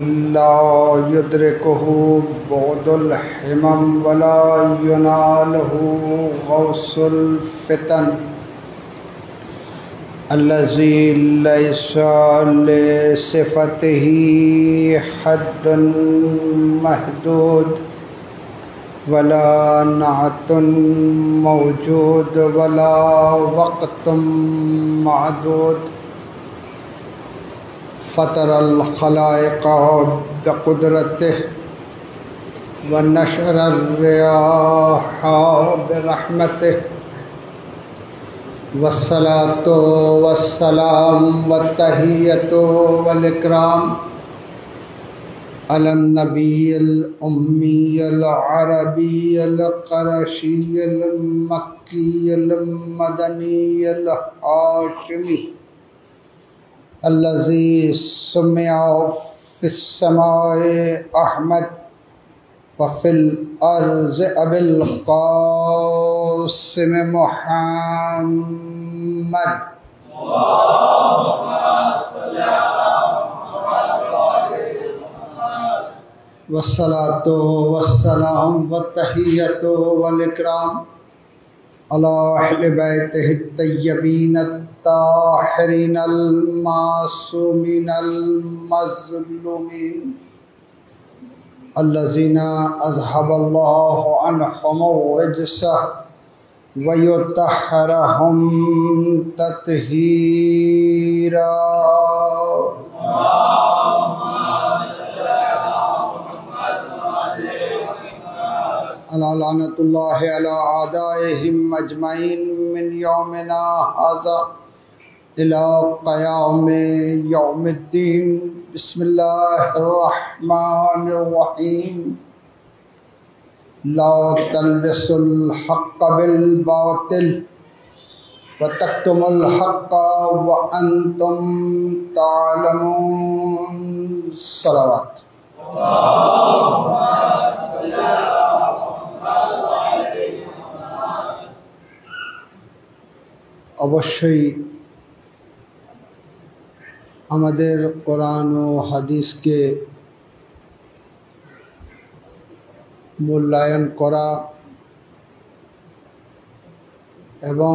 لا يدركه بعد الحمم ولا يناله غوص الفتن الذي ليس لصفته حد محدود ولا نعت موجود ولا وقت معدود فطر الخلائق بقدرته ونشر الرياح برحمته والصلاة والسلام والتحية والإكرام على النبي الأمي العربي القرشي المكي المدني الهاشمي الذي سمع في السماء أحمد وفي الأرض أبي القاسم محمد والصلاة والسلام والتحية والإكرام على أهل بيته الطيبين الطاهرين المعصومين المظلومين الذين أذهب الله عنهم الرجس ويطهرهم تطهيرا لعنة الله على أعدائهم أجمعين من يومنا هذا إلى قيام يوم الدين. بسم الله الرحمن الرحيم. لا تلبسوا الحق بالباطل وتكتموا الحق وأنتم تعلمون. صلوات. অবশ্যই আমাদের কোরআন ও হাদিসকে মূল্যায়ন করা এবং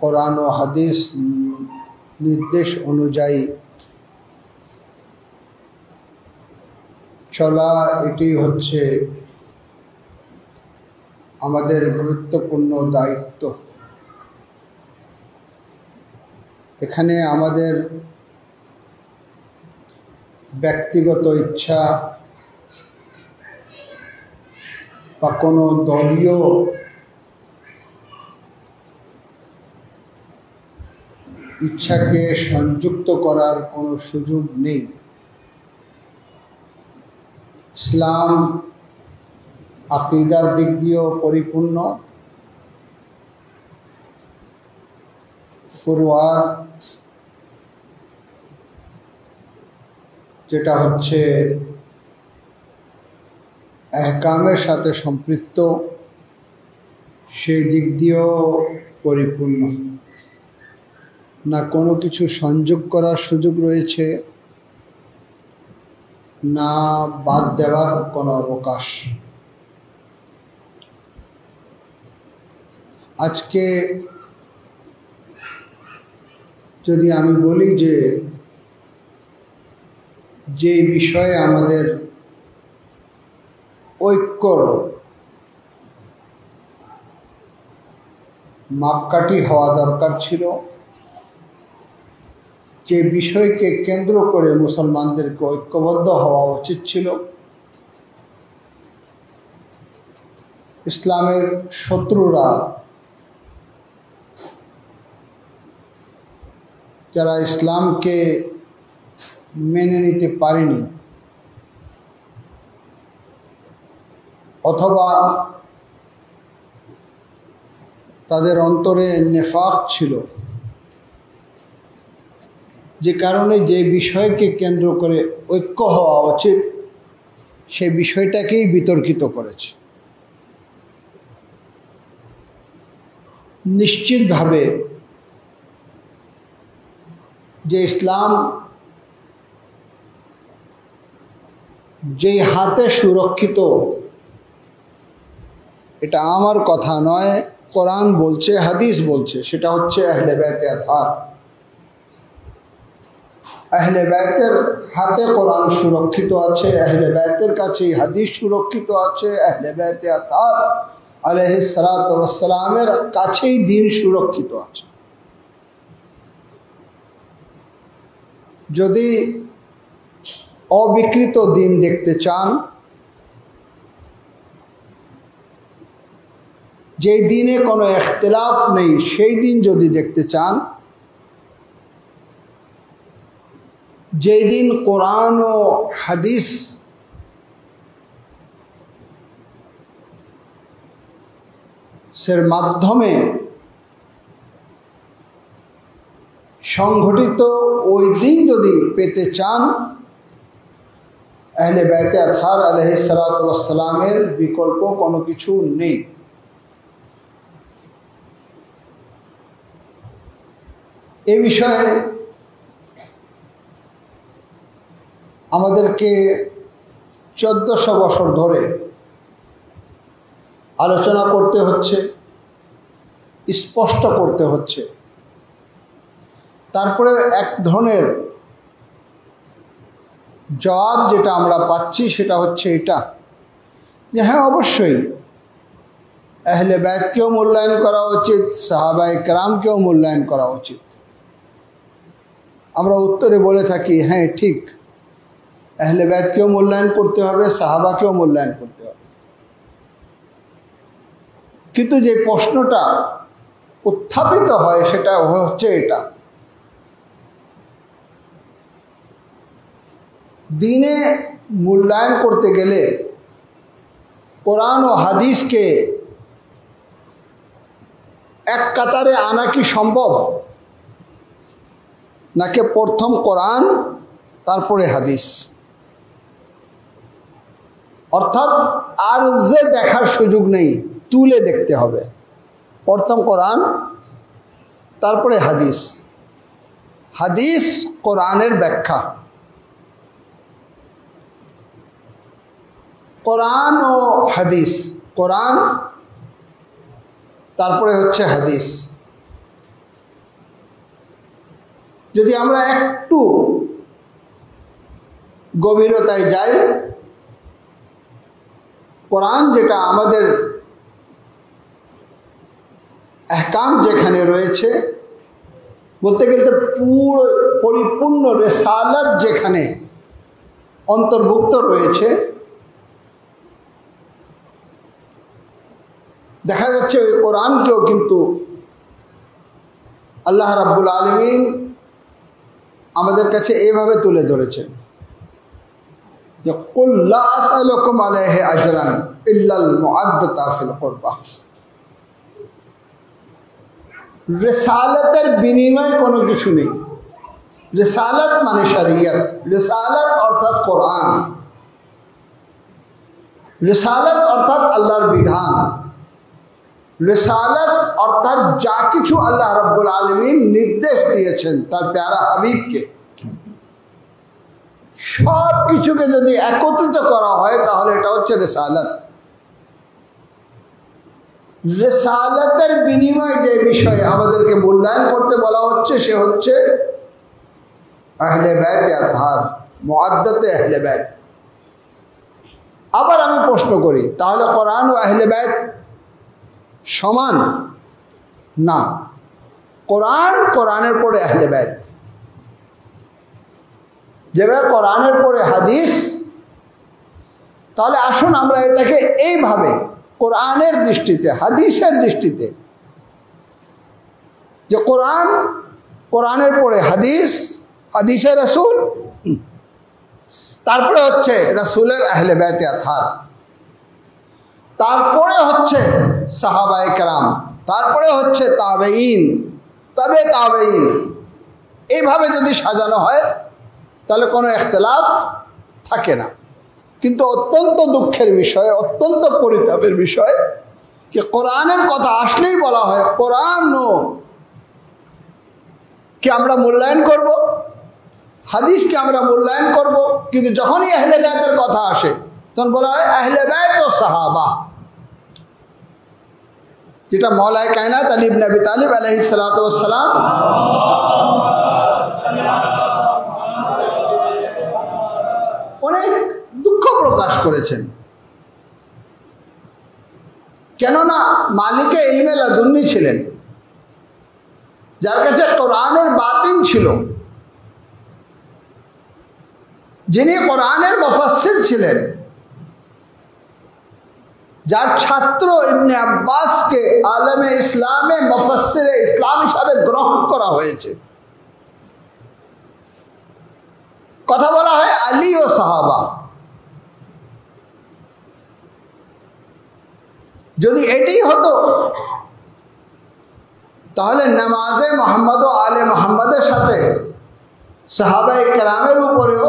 কোরআন ও হাদিস নির্দেশ অনুযায়ী চলা, এটি হচ্ছে আমাদের গুরুত্বপূর্ণ দায়িত্ব। এখানে আমাদের ব্যক্তিগত ইচ্ছা বা কোনো দলীয় ইচ্ছাকে সংযুক্ত করার কোনো সুযোগ নেই। ইসলাম আকীদার দিক দিয়েও পরিপূর্ণ, ফুরুয়াত যেটা হচ্ছে আহকামের সাথে সম্পৃক্ত, সেই দিক দিয়েও পরিপূর্ণ। না কোনো কিছু সংযোগ করার সুযোগ রয়েছে, না বাদ দেওয়ার কোনো অবকাশ। আজকে যদি আমি বলি যে বিষয়ে আমাদের ঐক্যর মাপকাঠি হওয়া দরকার ছিল, যে বিষয়কে কেন্দ্র করে মুসলমানদেরকে ঐক্যবদ্ধ হওয়া উচিত ছিল, ইসলামের শত্রুরা যারা ইসলামকে মেনে নিতে পারেনি অথবা তাদের অন্তরে নেফাক ছিল, যে কারণে যে বিষয়কে কেন্দ্র করে ঐক্য হওয়া উচিত সেই বিষয়টাকেই বিতর্কিত করেছে। নিশ্চিতভাবে যে ইসলাম যেই হাতে সুরক্ষিত, এটা আমার কথা নয়, কোরআন বলছে, হাদিস বলছে, সেটা হচ্ছে আহলে বাইতে আতহার। আহলে বাইতের হাতে কোরআন সুরক্ষিত আছে, আহলে বাইতের কাছেই হাদিস সুরক্ষিত আছে, আহলে বাইতে আতহার আলাইহিস সালাতু ওয়াস সালামের কাছেই দ্বীন সুরক্ষিত আছে। যদি অবিকৃত দ্বীন দেখতে চান, যেই দ্বীনে কোনো ইখতিলাফ নেই, সেই দ্বীন যদি দেখতে চান, যেই দ্বীন কোরআন ও হাদিস এর মাধ্যমে সংগঠিত, ওই দিন যদি পেতে চান, আহলে বাইতে আতহার আলাইহিস সালাতু ওয়াস সালামের বিকল্প কোনো কিছু নেই। এ বিষয়ে আমাদেরকে 1400 বছর ধরে আলোচনা করতে হচ্ছে, স্পষ্ট করতে হচ্ছে। তারপরে এক ধরনের জবাব যেটা আমরা পাচ্ছি সেটা হচ্ছে এটা, যে হ্যাঁ, অবশ্যই আহলে বাইতকেও মূল্যায়ন করা উচিত, সাহাবায়ে কেরামকেও মূল্যায়ন করা উচিত। আমরা উত্তরে বলে থাকি, হ্যাঁ ঠিক, আহলে বাইতকেও মূল্যায়ন করতে হবে, সাহাবাকেও মূল্যায়ন করতে হবে। কিন্তু যে প্রশ্নটা উত্থাপিত হয় সেটা হচ্ছে এটা, দ্বীনে মূল্যায়ন করতে গেলে কোরআন ও হাদিসকে এক কাতারে আনা কি সম্ভব, নাকি প্রথম কোরআন তারপরে হাদিস? অর্থাৎ আর যে দেখার সুযোগ নেই, তুলে দেখতে হবে। প্রথম কোরআন, তারপরে হাদিস। হাদিস কোরআনের ব্যাখ্যা, কোরআন ও হাদিস, কোরআন তারপরে হচ্ছে হাদিস। যদি আমরা একটু গভীরতায় যাই, কোরআন যেটা আমাদের আহকাম যেখানে রয়েছে, বলতে গেলে পুরো পরিপূর্ণ রিসালাত যেখানে অন্তর্ভুক্ত রয়েছে, দেখা যাচ্ছে ওই কোরআনকেও কিন্তু আল্লাহ রাব্বুল আলামিন আমাদের কাছে এইভাবে তুলে ধরেছেন যে কুল লা আসআলুকুম আলাইহি আজরান ইল্লাল মুআদ্দাতা ফিল কুরবা। রিসালাতের বিনিময়ে কোনো কিছু নেই। রিসালাত মানে শরিয়ত, রিসালাত অর্থাৎ কোরআন, রিসালাত অর্থাৎ আল্লাহর বিধান, রিসালাত অর্থাৎ যা কিছু আল্লাহ রাব্বুল আলামিন নির্দেশ দিয়েছেন তার প্যারা হাবিবকে, সব কিছুকে যদি একত্রিত করা হয় তাহলে এটা হচ্ছে রিসালাত। রিসালাতের বিনিময়ে যে বিষয়ে আমাদেরকে মূল্যায়ন করতে বলা হচ্ছে সে হচ্ছে আহলে বাইতে আতহার, মুআদ্দাতে আহলে বাইত। আবার আমি প্রশ্ন করি, তাহলে কোরআন ও আহলে বাইত সমান? না, কোরআন, কোরআনের পরে আহলে বাইত। যেভাবে কোরআনের পরে হাদিস, তাহলে আসুন আমরা এটাকে এইভাবে কোরআনের দৃষ্টিতে, হাদিসের দৃষ্টিতে, যে কোরআন, কোরআনের পরে হাদিস, হাদিসের রাসূল, তারপরে হচ্ছে রাসূলের আহলে বাইতে আতহার, তারপরে হচ্ছে সাহাবায়ে কেরাম, তারপরে হচ্ছে তাবেঈন, তবে তাবেঈন। এইভাবে যদি সাজানো হয় তাহলে কোনো ইখতিলাফ থাকে না। কিন্তু অত্যন্ত দুঃখের বিষয়, অত্যন্ত পরিতাপের বিষয় যে কোরআনের কথা আসলেই বলা হয় কোরআন কি আমরা মূল্যায়ন করব, হাদিসকে আমরা মূল্যায়ন করব, কিন্তু যখনই আহলে বায়তের কথা আসে তখন বলা হয় আহলে বায়ত ও সাহাবা, যেটা মওলায়ে কায়নাত আলী ইবনে আবি তালিব আলাইহিস সালাতু ওয়াস সালাম অনেক দুঃখ প্রকাশ করেছেন। কেননা মালিকে ইলমে লাদুন্নি ছিলেন, যার কাছে কোরআনের বাতিন ছিল, যিনি কোরআনের মুফাসসির ছিলেন, যার ছাত্র ইবনে আব্বাসকে আলেমে ইসলামে মুফাসসিরে ইসলাম হিসাবে গ্রহণ করা হয়েছে। কথা বলা হয় আলী ও সাহাবা। যদি এটি হতো তাহলে নামাজে মোহাম্মদ ও আলে মোহাম্মদের সাথে সাহাবায়ে কেরামের উপরেও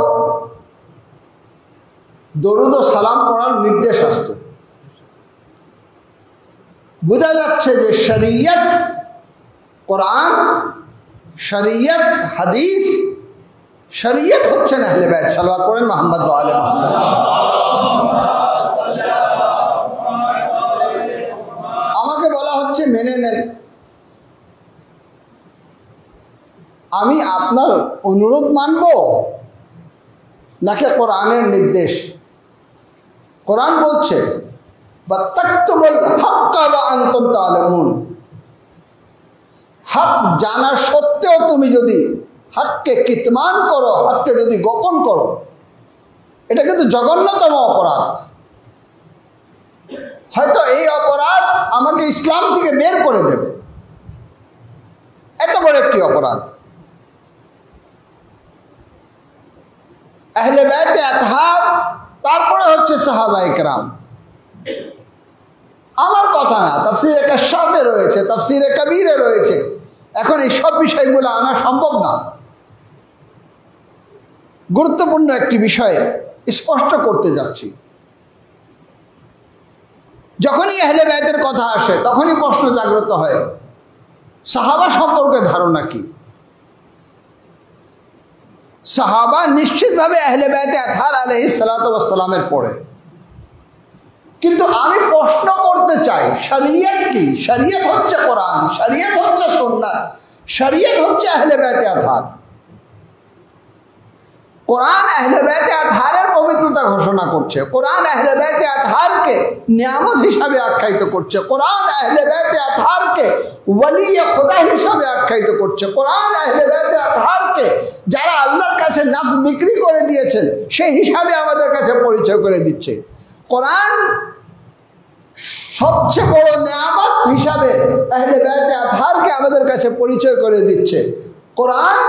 দরুদ ও সালাম পড়ার নির্দেশ আসত। বোঝা যাচ্ছে যে শরীয়ত কোরআন, শরীয়ত হাদিস, শরীয়ত হচ্ছেন আহলে বাইত। সালাওয়াত পড়েন মোহাম্মদ ওয়া আলে মোহাম্মদ। আমাকে বলা হচ্ছে মেনে নেন, আমি আপনার অনুরোধ মানব নাকি কোরআনের নির্দেশ? কোরআন বলছে ফাত্তাকতুমুল হাক্কা ওয়া আনতুম তা'লামুন, হক জানা সত্ত্বেও তুমি যদি হককে কিতমান করো, হককে যদি গোপন করো, এটা কিন্তু জঘন্যতম অপরাধ। হয়তো এই অপরাধ আমাকে ইসলাম থেকে বের করে দেবে, এত বড় একটি অপরাধ। আহলে বাইতে আতহার, তারপরে হচ্ছে সাহাবায়ে কেরাম। আমার কথা না, তাফসীরে কাশফে রয়েছে, তাফসীরে কবীরে রয়েছে। এখন এই সব বিষয়গুলো আনা সম্ভব না। গুরুত্বপূর্ণ একটি বিষয় স্পষ্ট করতে যাচ্ছি। যখনই আহলে বাইতের কথা আসে তখনই প্রশ্ন জাগ্রত হয়, সাহাবা সম্পর্কে ধারণা কি? সাহাবা নিশ্চিতভাবে আহলে বাইতে আতহার আলাইহিস সালাতু ওয়াস সালামের পরে। কিন্তু আমি প্রশ্ন করতে চাই, শরীয়ত কি? শরীয়ত হচ্ছে কোরআন, শরীয়ত হচ্ছে সুন্নাত, শরীয়ত হচ্ছে আহলে বাইতে আতহার। কোরআন আহলে বাইতে আতহারের পবিত্রতা ঘোষণা করছে, কোরআন আহলে বাইতে আতহারকে নিয়ামত হিসাবে আখ্যায়িত করছে, কোরআন আহলে বাইতে আতহারকে ওয়ালিয়ে খোদা হিসাবে আখ্যায়িত করছে, কোরআন আহলে বাইতে আতহারকে যারা আল্লাহর কাছে নফস বিক্রি করে দিয়েছেন সেই হিসাবে আমাদের কাছে পরিচয় করে দিচ্ছে। কোরআন সবচেয়ে বড় নিয়ামত হিসাবে আহলে বাইতে আতহারকে আমাদের কাছে পরিচয় করে দিচ্ছে। কোরআন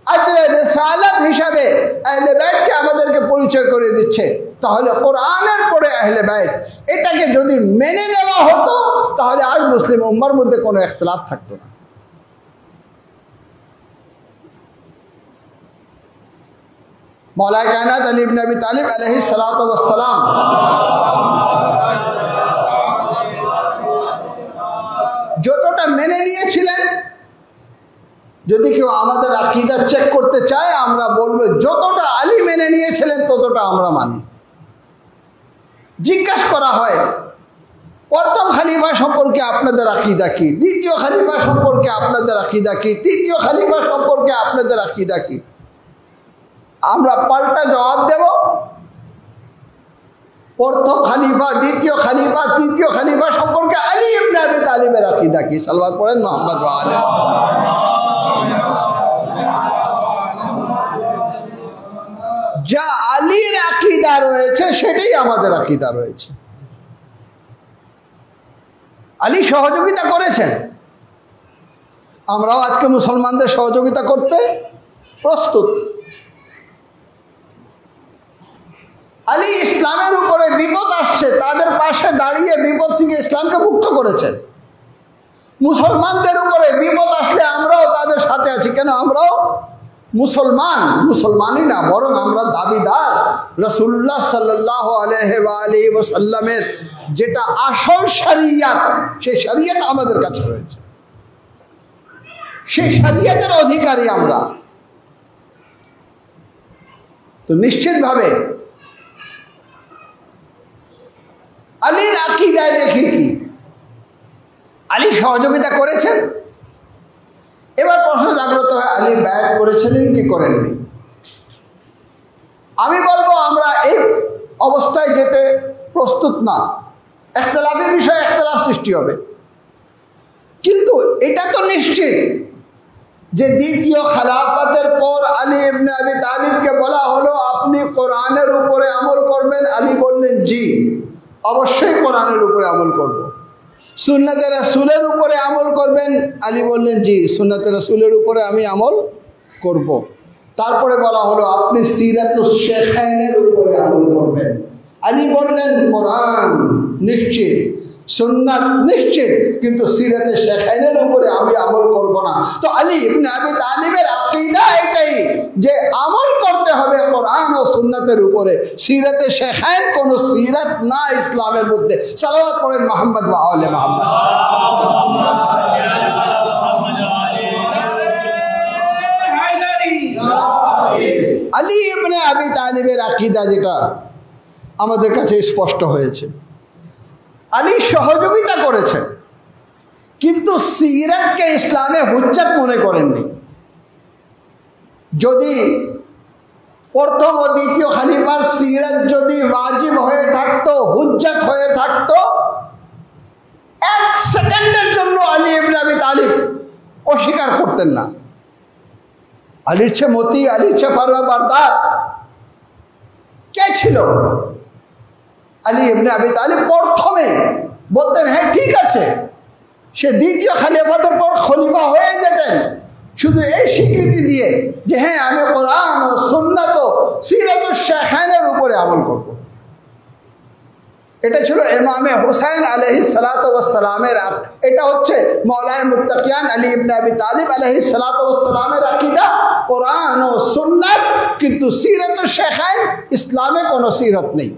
আজরে রিসালাত হিসাবে আহলে বাইতকে আমাদেরকে পরিচয় করে দিচ্ছে। তাহলে কোরআনের পরে আহলে বাইত, এটাকে যদি মেনে নেওয়া হতো তাহলে আজ মুসলিম উম্মার মধ্যে কোনো ইখতিলাফ থাকতো না। মওলায়ে কায়নাত আলী ইবনে আবি তালিব আলাইহিস সালাতু ওয়াস সালাম যতটা মেনে নিয়েছিলেন, যদি কেউ আমাদের আকীদা চেক করতে চায় আমরা বলবো যতটা আলী মেনে নিয়েছিলেন ততটা আমরা মানি। জিজ্ঞাসা করা হয় প্রথম খলিফা সম্পর্কে আপনাদের আকীদা কি, দ্বিতীয় খলিফা সম্পর্কে আপনাদের আকীদা কি, তৃতীয় খলিফা সম্পর্কে আপনাদের আকীদা কি? আমরা পাল্টা জবাব দেব, প্রথম খলিফা, দ্বিতীয় খলিফা, তৃতীয় খলিফা সম্পর্কে আলী ইবনে আবি তালিবের আকীদা কি? সালাওয়াত পড়েন মুহাম্মদ ওয়া আলে। যা আলীর আকীদা রয়েছে সেটাই আমাদের আকীদা রয়েছে। আলী সহযোগিতা করেছেন, আমরাও আজকে মুসলমানদের সহযোগিতা করতে প্রস্তুত। আলী ইসলামের উপরে বিপদ আসছে তাদের পাশে দাঁড়িয়ে বিপদ থেকে ইসলামকে মুক্ত করেছেন। মুসলমানদের উপরে বিপদ আসলে আমরাও তাদের সাথে আছি। কেন? আমরাও মুসলমান, মুসলমানই না বরং আমরা দাবিদার রাসূলুল্লাহ সাল্লাল্লাহু আলাইহি ওয়া আলিহি ওয়াসাল্লামের যেটা আসল শরীয়ত, সেই শরীয়ত আমাদের কাছে রয়েছে, সেই শরীয়তের অধিকারী আমরা। তো নিশ্চিতভাবে আলীর আকীদায় দেখি কি আলী সহযোগিতা করেছেন। এবার প্রশ্ন জাগ্রত হয় আলী বায়াত করেছিলেন কি করেননি। আমি বলবো আমরা এই অবস্থায় যেতে প্রস্তুত না। ইখতিলাফি বিষয়ে ইখতিলাফ সৃষ্টি হবে, কিন্তু এটা তো নিশ্চিত যে দ্বিতীয় খেলাফতের পর আলী ইবনে আবি তালিবকে বলা হলো আপনি কোরআনের উপরে আমল করবেন। আলী বললেন জি, অবশ্যই কোরআনের উপরে আমল করব। সুন্নতে রাসূলের উপরে আমল করবেন? আলী বললেন জি, সুন্নতে রাসূলের উপরে আমি আমল করব। তারপরে বলা হলো আপনি সিরাতুশ শেখাইনের উপরে আমল করবেন। আলী বললেন কোরআন নিশ্চিত, সুন্নাত নিশ্চিত, কিন্তু সিরাতে শেখাইনের উপরে আমি আমল করব না। তো আলী ইবনে আবি তালিবের আকীদা এটাই যে আমল করতে হবে কোরআন ও সুন্নাতের উপরে, সিরাতে শেখাইন কোনো সিরাত না ইসলামের মধ্যে। সালাওয়াত পড়েন মুহাম্মদ ওয়া আলে মুহাম্মদ। আলী ইবনে আবি তালিবের আকীদা যেটা আমাদের কাছে স্পষ্ট হয়েছে, আলী সহযোগিতা করেছেন কিন্তু সিরাতকে ইসলামে হুজ্জত মনে করেননি। যদি প্রথম ও দ্বিতীয় খলিফার সিরাত যদি ওয়াজিব হয়ে থাকতো, হুজ্জত হয়ে থাকতো, এক সেকেন্ডের জন্য আলী ইবনে আবি তালিব অস্বীকার করতেন না। আলীর চেয়ে মতি, আলীর চেয়ে ফারুয়া বারদার কে ছিল? আলী ইবনে আবি তালিব প্রথমে বলতেন হ্যাঁ ঠিক আছে, সে দ্বিতীয় খলিফাতের পর খলিফা হয়ে যেতেন শুধু এই স্বীকৃতি দিয়ে যে হ্যাঁ আমি কোরআন ও সুন্নাত ও সিরাতুশ শেখাইনের উপরে আমল করব। এটা ছিল ইমামে হুসাইন আলাইহিস সালাতু ওয়াস সালামের, এটা হচ্ছে মাওলায়ে মুত্তাকিয়ান আলী ইবনে আবি তালিব আলাইহিস সালাতু ওয়াস সালামের আকীদা কোরআন ও সুন্নাত, কিন্তু সিরাতুশ শেখাইন ইসলামে কোনো সিরাত নেই।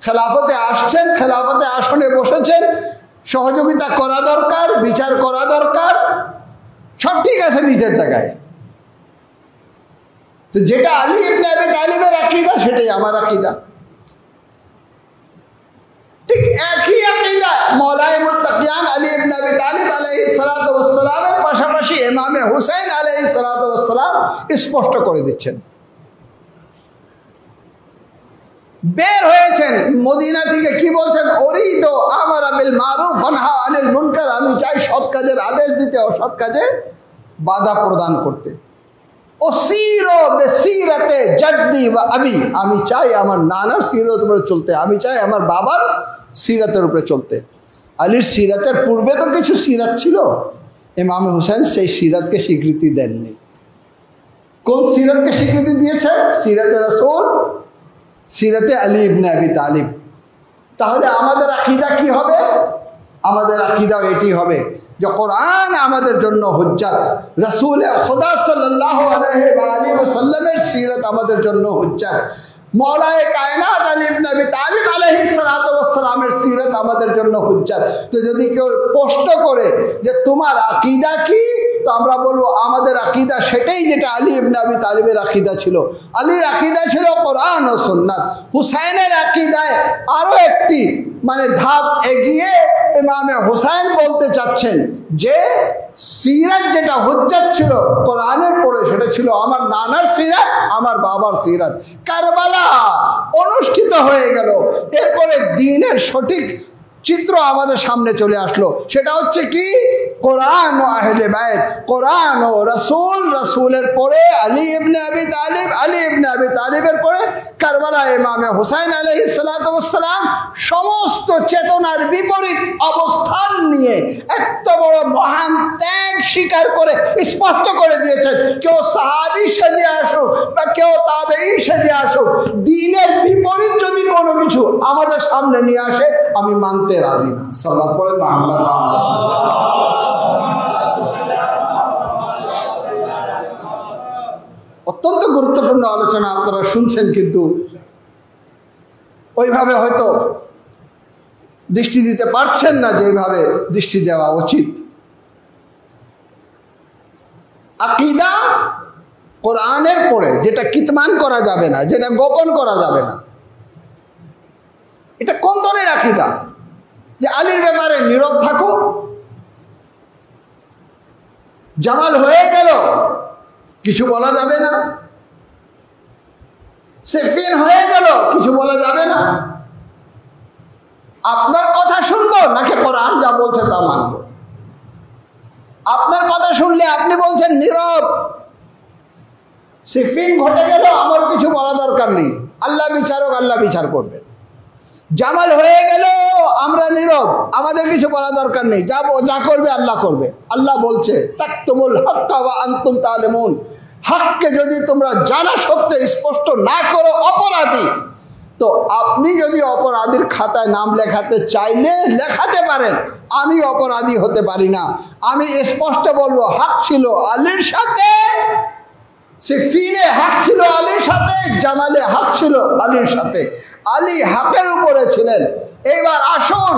খেলাফতে আসছেন, খেলাফতে আসনে বসেছেন, সহযোগিতা করা দরকার, বিচার করা দরকার, সব ঠিক আছে নিজের জায়গায়। তো যেটা আলী ইবনে আবি তালিবের আকীদা সেটাই আমার আকীদা। ঠিক একই আকীদা মাওলায়ে মুত্তাকিয়ান আলী ইবনে আবি তালিব আলাইহিস সালাতু ওয়াস সালামের পাশাপাশি ইমামে হুসাইন আলাইহিস সালাতু ওয়াস সালাম স্পষ্ট করে দিচ্ছেন। বের হয়েছেন মদিনা থেকে, কি বলছেন? অরিদ আমারা বিল মারুফ আনহা আনিল মুনকার, আমি চাই সৎ কাজের আদেশ দিতে, অসৎ কাজে বাধা প্রদান করতে। ওসিরো বিসিরাতে জাদ্দি ওয়া আবি, আমি চাই আমার নানার সিরাতের উপরে চলতে, আমি চাই আমার বাবার সিরাতের উপরে চলতে। আলীর সিরাতের পূর্বে তো কিছু সিরাত ছিল, ইমাম হুসাইন সেই সিরাতকে স্বীকৃতি দেননি। কোন সিরাতকে স্বীকৃতি দিয়েছেন? সিরাতে রাসূল, সিরাতে আলী ইবনে আবি তালিব। তাহলে আমাদের আকীদা কি হবে? আমাদের আকীদাও এটি হবে যে কোরআন আমাদের জন্য হুজ্জত, রাসূল খুদা সাল্লাল্লাহু আলাইহি ওয়া আলিহি ওয়াসাল্লামের সিরাত আমাদের জন্য হুজ্জত, মওলায়ে কায়নাত আলী ইবনে আবি তালিব আলাইহিস সালাতু ওয়াস সালামের সিরাত আমাদের জন্য হুজ্জত। তো যদি কেউ প্রশ্ন করে যে তোমার আকীদা কি, তো আমরা বলবো আমাদের আকীদা সেটাই যেটা আলী ইবনে আবি তালিবের আকীদা ছিল। আলীর আকীদা ছিল কোরআন ও সুন্নাত। হুসাইনের আকীদায় আরো একটি ধাপ এগিয়ে ইমামে হুসাইন বলতে চাচ্ছেন যে সিরাত যেটা হুজ্জত ছিল কোরআনের পরে, সেটা ছিল আমার নানার সিরাত, আমার বাবার সিরাত। কারবালা অনুষ্ঠিত হয়ে গেল, এরপরে দ্বীনের সঠিক চিত্র আমাদের সামনে চলে আসলো। সেটা হচ্ছে কি? কোরআন ও আহলে বায়ত, কোরআন ও রাসূল, রাসূলের পরে আলী ইবনে আবি তালিব, আলী ইবনে আবি তালিবের পরে কারবালা ইমামে হুসাইন আলাইহিস সালাতু ওয়াস সালাম সমস্ত চেতনার বিপরীত অবস্থান নিয়ে এত বড় মহান ত্যাগ স্বীকার করে স্পষ্ট করে দিয়েছেন, কেউ সাহাবী সেজে আসুক বা কেউ তাবেঈন সেজে আসুক, দ্বীনের বিপরীত যদি কোনো কিছু আমাদের সামনে নিয়ে আসে আমি মানতে রাজি না। সাল্লাল্লাহু আলাইহি মুহাম্মদ। অত্যন্ত গুরুত্বপূর্ণ আলোচনা আপনারা শুনছেন, কিন্তু ওইভাবে হয়তো দৃষ্টি দিতে পারছেন না যেভাবে দৃষ্টি দেওয়া উচিত। আকীদা কোরআনের পরে, যেটা কিতমান করা যাবে না, যেটা গোপন করা যাবে না। এটা কোন ধরনের আকীদা যে আলীর ব্যাপারে নীরব থাকো? জামাল হয়ে গেল, কিছু বলা যাবে না। সিফিন হয়ে গেল, কিছু বলা যাবে না। আপনার কথা শুনবো নাকি কোরআন যা বলছে তা মানবো? আপনার কথা শুনলে আপনি বলছেন নীরব। সিফিন ঘটে গেল, আমার কিছু বলা দরকার নেই, আল্লাহ বিচারক, আল্লাহ বিচার করবে। জামাল হয়ে গেল, আমরা নীরব, আমাদের কিছু বলা দরকার নেই, যা করবে আল্লাহ করবে। আল্লাহ বলছে তাকতুমুল হাক্কা ওয়া আনতুম তা'লামুন, হককে যদি তোমরা জানা সত্ত্বে স্পষ্ট না করো অপরাধী। তো আপনি যদি অপরাধীর খাতায় নাম লেখাতে চাইলে লেখাতে পারেন, আমি অপরাধী হতে পারি না। আমি স্পষ্ট বলবো হক ছিল আলীর সাথে, সিফিনে হক ছিল আলীর সাথে, জামালে হক ছিল আলীর সাথে। আলী হকের উপরে ছিলেন। এইবার আসুন,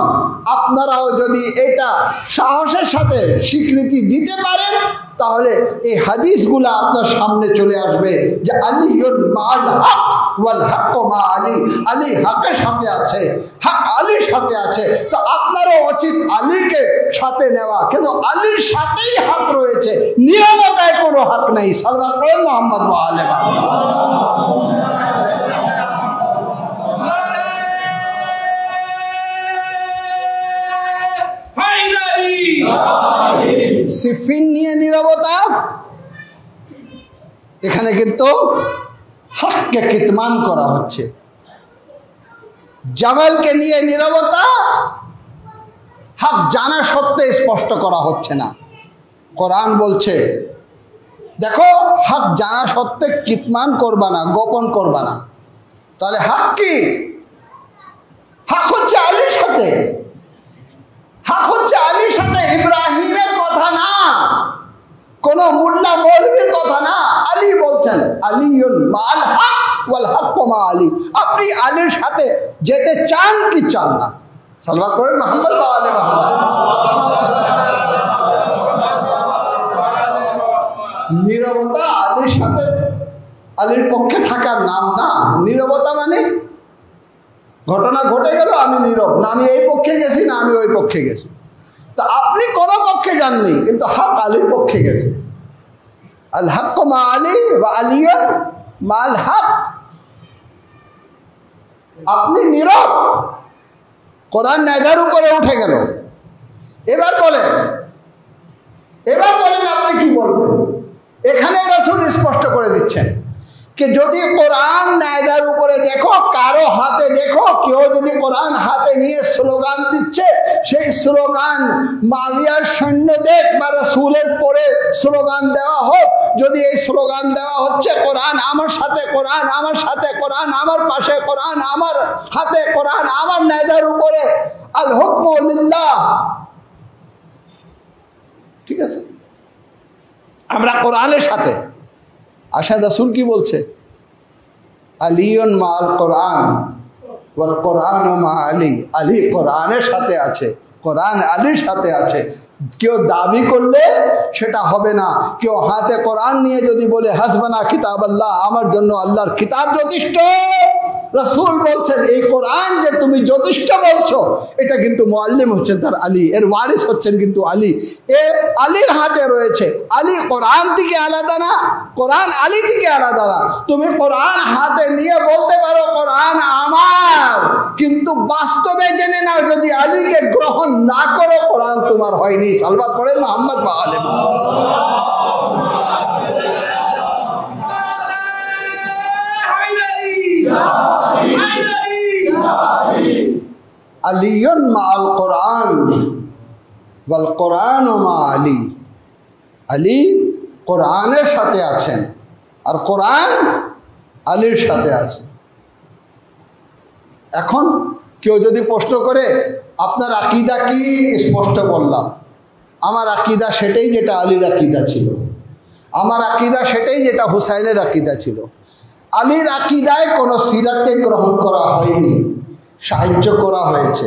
আপনারাও যদি এটা সাহসের সাথে স্বীকৃতি দিতে পারেন, তাহলে এই হাদিসগুলো আপনার সামনে চলে আসবে যে আলীউন মা'আল হক ওয়াল হক মা আলী, আলী হকের সাথে আছে, হক আলীর সাথে আছে। তো আপনারও উচিত আলীকে সাথে নেওয়া, কিন্তু আলীর সাথেই হক রয়েছে, নীরবতায় কোনো হক নেই। সাল্লাল্লাহু আলাইহি মুহাম্মদ ওয়া আলিহি ওয়া সিফিন নিয়ে নীরবতা, এখানে কিন্তু হককে কিতমান করা হচ্ছে। জামালকে নিয়ে নীরবতা, হক জানা সত্ত্বে স্পষ্ট করা হচ্ছে না। কোরআন বলছে দেখো, হক জানা সত্ত্বে কিতমান করবা না, গোপন করবা না। তাহলে হক কি? হক হচ্ছে আলীর সাথে, হক হচ্ছে আলীর সাথে। ইব্রাহিমের কথা না, কোন মোল্লা মৌলবীর কথা না, আলী বলছেন আলীউন মা'আল হক ওয়াল হক মা আলী। আপনি আলীর সাথে যেতে চান কি চান না? সাল্লাল্লাহু আলাইহি মুহাম্মদ ওয়া আলিহি মুহাম্মদ। নীরবতা আলীর সাথে, আলীর পক্ষে থাকার নাম না। নীরবতা মানে ঘটনা ঘটে গেল, আমি নীরব, না আমি এই পক্ষে গেছি, না আমি ওই পক্ষে গেছি। তো আপনি কোন পক্ষে যাননি, কিন্তু হক আলীর পক্ষে গেছে। আল হক মা আলী ওয়া আলিউন মা'আল হক। আপনি নীরব, কোরআন নেজার উপরে উঠে গেল। এবার বলেন আপনি কি বলবেন? এখানে রাসূল স্পষ্ট করে দিচ্ছেন कि যদি কোরআন নেজার উপরে দেখো, কারো হাতে দেখো, কেউ যদি কোরআন হাতে নিয়ে স্লোগান দিচ্ছে, সেই স্লোগান মাবিয়ার সৈন্যদের বা রাসূলের পরে স্লোগান দেওয়া হোক। যদি এই স্লোগান দেওয়া হচ্ছে কোরআন আমার সাথে, কোরআন আমার সাথে, কোরআন আমার পাশে, কোরআন আমার হাতে, কোরআন আমার নেজার উপরে, আল হুকমু লিল্লাহ, ঠিক আছে, আমরা কোরআনের সাথে। আশা রাসূল কি বলছে? আলীউন মা'আল কোরআন ওয়াল কোরআন মা আলী। আলী কোরআনের সাথে আছে, কোরআন আলীর সাথে আছে। কেউ দাবি করলে সেটা হবে না। কেউ হাতে কোরআন নিয়ে যদি বলে হাসবানা কিতাব আল্লাহ, আমার জন্য আল্লাহর কিতাব যথেষ্ট, রাসূল বলছেন এই কোরআন যে তুমি যথেষ্ট বলছো, এটা কিন্তু মুআল্লিম হচ্ছেন তার আলী, এর ওয়ারিস হচ্ছেন কিন্তু আলী। এ আলীর হাতে রয়েছে। আলী কোরআন থেকে আলাদা না, কোরআন আলী থেকে আলাদা না। তুমি কোরআন হাতে নিয়ে বলতে পারো কোরআন আমার, কিন্তু বাস্তবে জেনে নাও যদি আলীকে গ্রহণ না করো, কোরআন তোমার হয়নি। সাল্লাল্লাহু আলাইহি মুহাম্মদ ওয়া আলিহি আলীউন মা'আল কোরআন ওয়াল কোরআন মা আলী। আলী কোরআনের সাথে আছেন আর কোরআন আলীর সাথে আছে। এখন কেউ যদি প্রশ্ন করে আপনার আকীদা কি, স্পষ্ট বললাম আমার আকীদা সেটাই যেটা আলীর আকীদা ছিল, আমার আকীদা সেটাই যেটা হুসাইনের আকীদা ছিল। আলীর আকীদায় কোনো সিরাতকে গ্রহণ করা হয়নি, সাহায্য করা হয়েছে।